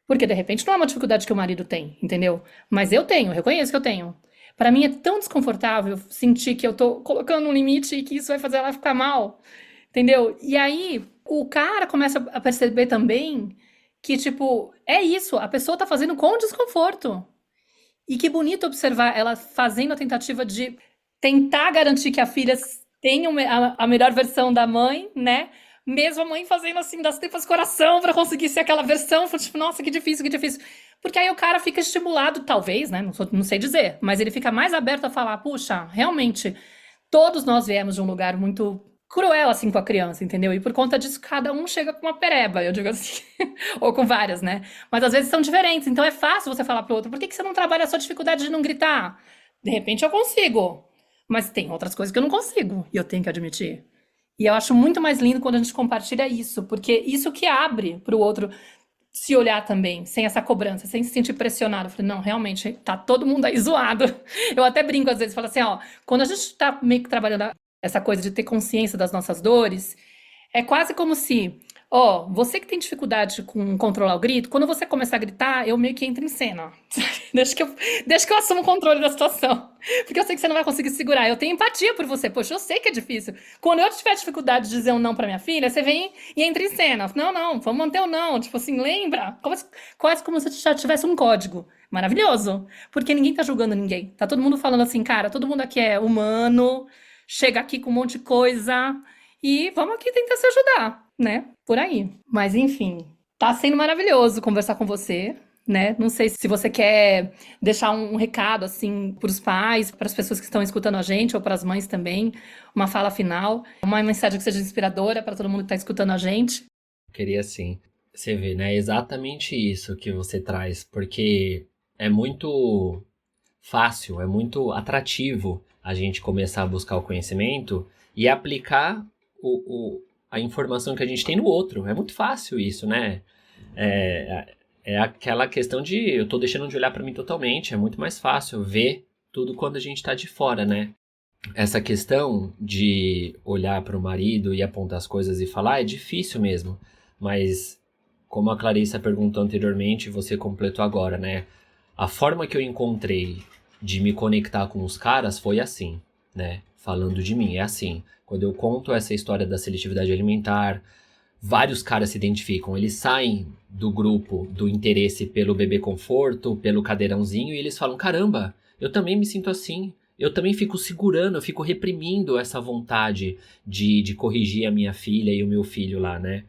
Porque de repente não é uma dificuldade que o marido tem, entendeu? Mas eu tenho, eu reconheço que eu tenho. Pra mim é tão desconfortável sentir que eu tô colocando um limite e que isso vai fazer ela ficar mal. Entendeu? E aí, o cara começa a perceber também que, tipo, é isso, a pessoa tá fazendo com desconforto. E que bonito observar ela fazendo a tentativa de tentar garantir que a filha tenha a melhor versão da mãe, né? Mesmo a mãe fazendo assim, das tripas coração pra conseguir ser aquela versão. Tipo, nossa, que difícil, que difícil. Porque aí o cara fica estimulado, talvez, né? Não sei dizer, mas ele fica mais aberto a falar, puxa, realmente, todos nós viemos de um lugar muito cruel, assim, com a criança, entendeu? E por conta disso, cada um chega com uma pereba, eu digo assim. Ou com várias, né? Mas às vezes são diferentes, então é fácil você falar pro outro, por que você não trabalha a sua dificuldade de não gritar? De repente eu consigo, mas tem outras coisas que eu não consigo, e eu tenho que admitir. E eu acho muito mais lindo quando a gente compartilha isso, porque isso que abre pro outro se olhar também, sem essa cobrança, sem se sentir pressionado. Eu falei, não, realmente, tá todo mundo aí zoado. Eu até brinco às vezes, falo assim, quando a gente tá meio que trabalhando essa coisa de ter consciência das nossas dores, é quase como se, você que tem dificuldade com controlar o grito, quando você começar a gritar, eu meio que entro em cena. Deixa que eu assumo o controle da situação. Porque eu sei que você não vai conseguir segurar. Eu tenho empatia por você. Poxa, eu sei que é difícil. Quando eu tiver dificuldade de dizer um não pra minha filha, você vem e entra em cena. Não, vamos manter o não. Tipo assim, lembra? Quase como se já tivesse um código. Maravilhoso. Porque ninguém tá julgando ninguém. Tá todo mundo falando assim, cara, todo mundo aqui é humano, chega aqui com um monte de coisa e vamos aqui tentar se ajudar, né? Por aí. Mas enfim, tá sendo maravilhoso conversar com você, né? Não sei se você quer deixar um recado assim para os pais, para as pessoas que estão escutando a gente ou para as mães também, uma fala final, uma mensagem que seja inspiradora para todo mundo que está escutando a gente. Queria sim. Você vê, né? Exatamente isso que você traz, porque é muito fácil, é muito atrativo a gente começar a buscar o conhecimento e aplicar a informação que a gente tem no outro. É muito fácil isso, né? É aquela questão de eu tô deixando de olhar para mim totalmente. É muito mais fácil ver tudo quando a gente tá de fora, né? Essa questão de olhar para o marido e apontar as coisas e falar é difícil mesmo. Mas, como a Clarissa perguntou anteriormente, você completou agora, né? A forma que eu encontrei de me conectar com os caras foi assim, né? Falando de mim, é assim. Quando eu conto essa história da seletividade alimentar, vários caras se identificam. Eles saem do grupo do interesse pelo bebê conforto, pelo cadeirãozinho, e eles falam, caramba, eu também me sinto assim. Eu também fico segurando, eu fico reprimindo essa vontade de corrigir a minha filha e o meu filho lá, né?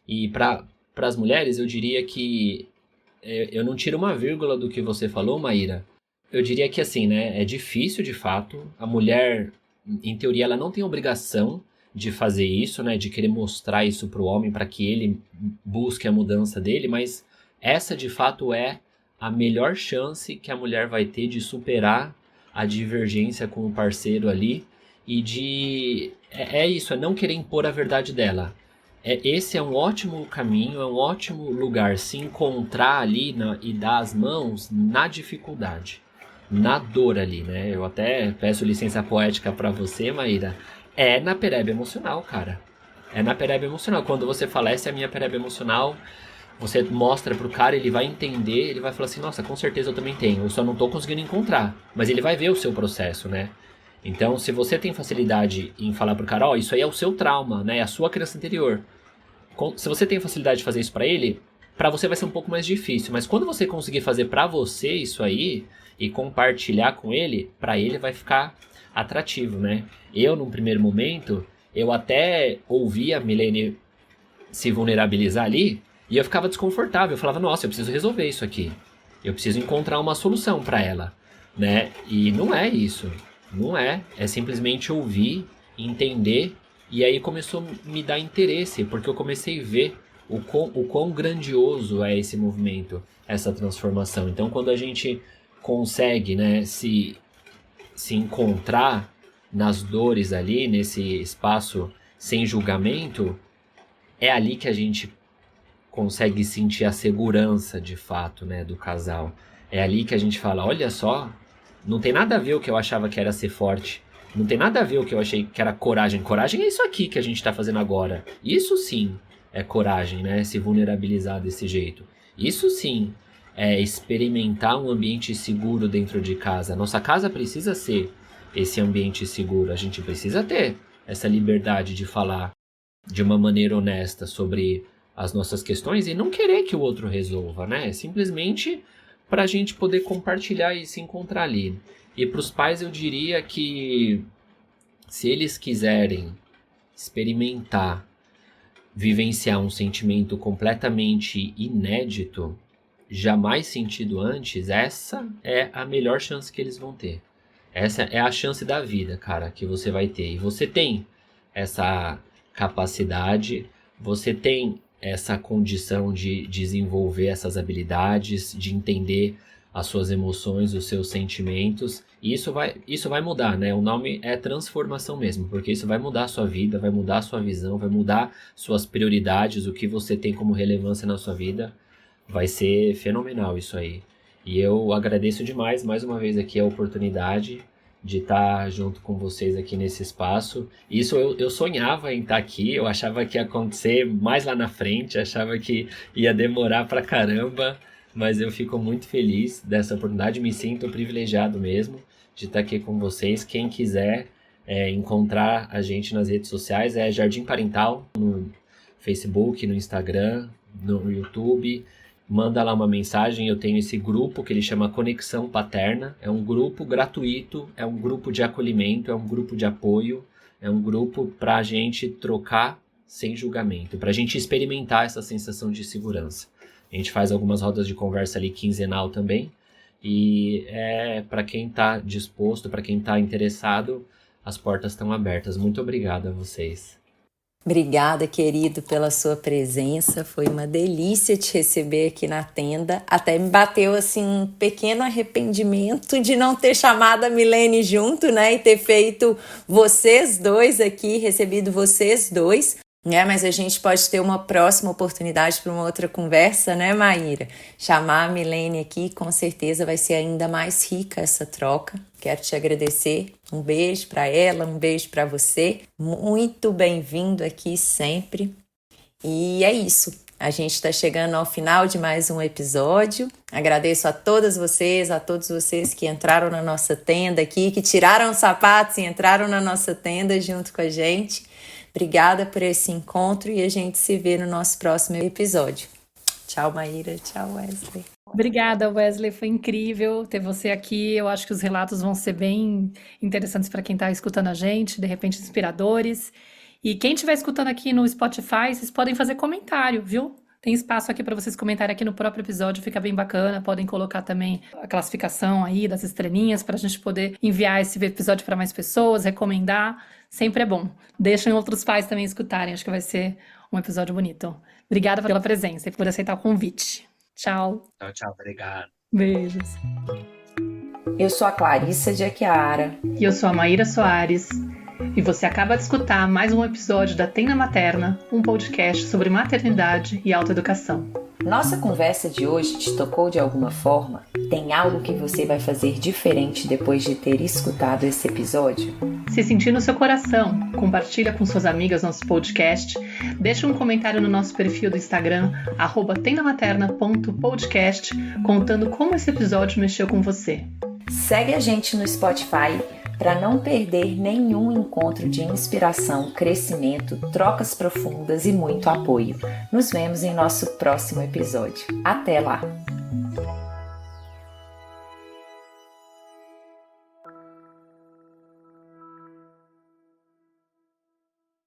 E para as mulheres, eu diria que eu não tiro uma vírgula do que você falou, Maíra. Eu diria que assim, né? É difícil de fato. A mulher, em teoria, ela não tem obrigação de fazer isso, né? De querer mostrar isso pro homem para que ele busque a mudança dele, mas essa de fato é a melhor chance que a mulher vai ter de superar a divergência com o parceiro ali e de... É isso, é não querer impor a verdade dela. Esse é um ótimo caminho, é um ótimo lugar se encontrar ali e dar as mãos na dificuldade, na dor ali, né? Eu até peço licença poética pra você, Maíra. É na pereba emocional, cara. É na pereba emocional. Quando você fala, essa é a minha pereba emocional, você mostra pro cara, ele vai entender, ele vai falar assim, nossa, com certeza eu também tenho, eu só não tô conseguindo encontrar. Mas ele vai ver o seu processo, né? Então, se você tem facilidade em falar pro cara, ó, isso aí é o seu trauma, né? É a sua criança interior. Se você tem facilidade de fazer isso pra ele, pra você vai ser um pouco mais difícil. Mas quando você conseguir fazer pra você isso aí e compartilhar com ele, pra ele vai ficar atrativo, né? Eu, num primeiro momento, eu até ouvia a Milene se vulnerabilizar ali e eu ficava desconfortável. Eu falava, nossa, eu preciso resolver isso aqui. Eu preciso encontrar uma solução pra ela, né? E não é isso. Não é. É simplesmente ouvir, entender. E aí começou a me dar interesse, porque eu comecei a ver o quão grandioso é esse movimento, essa transformação. Então, quando a gente consegue, né, se encontrar nas dores ali, nesse espaço sem julgamento, é ali que a gente consegue sentir a segurança de fato, né, do casal. É ali que a gente fala, olha só, não tem nada a ver o que eu achava que era ser forte. Não tem nada a ver o que eu achei que era coragem. Coragem é isso aqui que a gente tá fazendo agora. Isso sim é coragem, né? Se vulnerabilizar desse jeito. Isso sim é experimentar um ambiente seguro dentro de casa. Nossa casa precisa ser esse ambiente seguro. A gente precisa ter essa liberdade de falar de uma maneira honesta sobre as nossas questões e não querer que o outro resolva, né? Simplesmente para a gente poder compartilhar e se encontrar ali. E para os pais eu diria que se eles quiserem experimentar, vivenciar um sentimento completamente inédito, jamais sentido antes, essa é a melhor chance que eles vão ter. Essa é a chance da vida, cara, que você vai ter. E você tem essa capacidade, você tem essa condição de desenvolver essas habilidades, de entender as suas emoções, os seus sentimentos. E isso vai mudar, né? O nome é transformação mesmo, porque isso vai mudar a sua vida, vai mudar a sua visão, vai mudar suas prioridades, o que você tem como relevância na sua vida. Vai ser fenomenal isso aí. E eu agradeço demais, mais uma vez aqui, a oportunidade de estar junto com vocês aqui nesse espaço. Isso eu sonhava em estar aqui, eu achava que ia acontecer mais lá na frente, achava que ia demorar pra caramba, mas eu fico muito feliz dessa oportunidade, me sinto privilegiado mesmo de estar aqui com vocês. Quem quiser encontrar a gente nas redes sociais é Jardim Parental, no Facebook, no Instagram, no YouTube. Manda lá uma mensagem, eu tenho esse grupo que ele chama Conexão Paterna, é um grupo gratuito, é um grupo de acolhimento, é um grupo de apoio, é um grupo para a gente trocar sem julgamento, para a gente experimentar essa sensação de segurança. A gente faz algumas rodas de conversa ali quinzenal também, e para quem está disposto, para quem está interessado, as portas estão abertas. Muito obrigado a vocês. Obrigada, querido, pela sua presença. Foi uma delícia te receber aqui na tenda. Até me bateu assim um pequeno arrependimento de não ter chamado a Milene junto, né? E ter feito vocês dois aqui, recebido vocês dois. Mas a gente pode ter uma próxima oportunidade para uma outra conversa, né, Maíra? Chamar a Milene aqui, com certeza vai ser ainda mais rica essa troca. Quero te agradecer. Um beijo para ela, um beijo para você. Muito bem-vindo aqui sempre. E é isso. A gente está chegando ao final de mais um episódio. Agradeço a todas vocês, a todos vocês que entraram na nossa tenda aqui, que tiraram os sapatos e entraram na nossa tenda junto com a gente. Obrigada por esse encontro e a gente se vê no nosso próximo episódio. Tchau, Maíra. Tchau, Wesley. Obrigada, Wesley. Foi incrível ter você aqui. Eu acho que os relatos vão ser bem interessantes para quem está escutando a gente, de repente inspiradores. E quem estiver escutando aqui no Spotify, vocês podem fazer comentário, viu? Tem espaço aqui para vocês comentarem aqui no próprio episódio, fica bem bacana. Podem colocar também a classificação aí das estrelinhas para a gente poder enviar esse episódio para mais pessoas, recomendar. Sempre é bom. Deixem outros pais também escutarem, acho que vai ser um episódio bonito. Obrigada pela presença e por aceitar o convite. Tchau. Tchau, tchau. Obrigado. Beijos. Eu sou a Clarissa de Aquiara. E eu sou a Maíra Soares. E você acaba de escutar mais um episódio da Tenda Materna, um podcast sobre maternidade e autoeducação. Nossa conversa de hoje te tocou de alguma forma? Tem algo que você vai fazer diferente depois de ter escutado esse episódio? Se sentir no seu coração, compartilha com suas amigas nosso podcast, deixa um comentário no nosso perfil do Instagram, @tendamaterna.podcast, contando como esse episódio mexeu com você. Segue a gente no Spotify para não perder nenhum encontro de inspiração, crescimento, trocas profundas e muito apoio. Nos vemos em nosso próximo episódio. Até lá!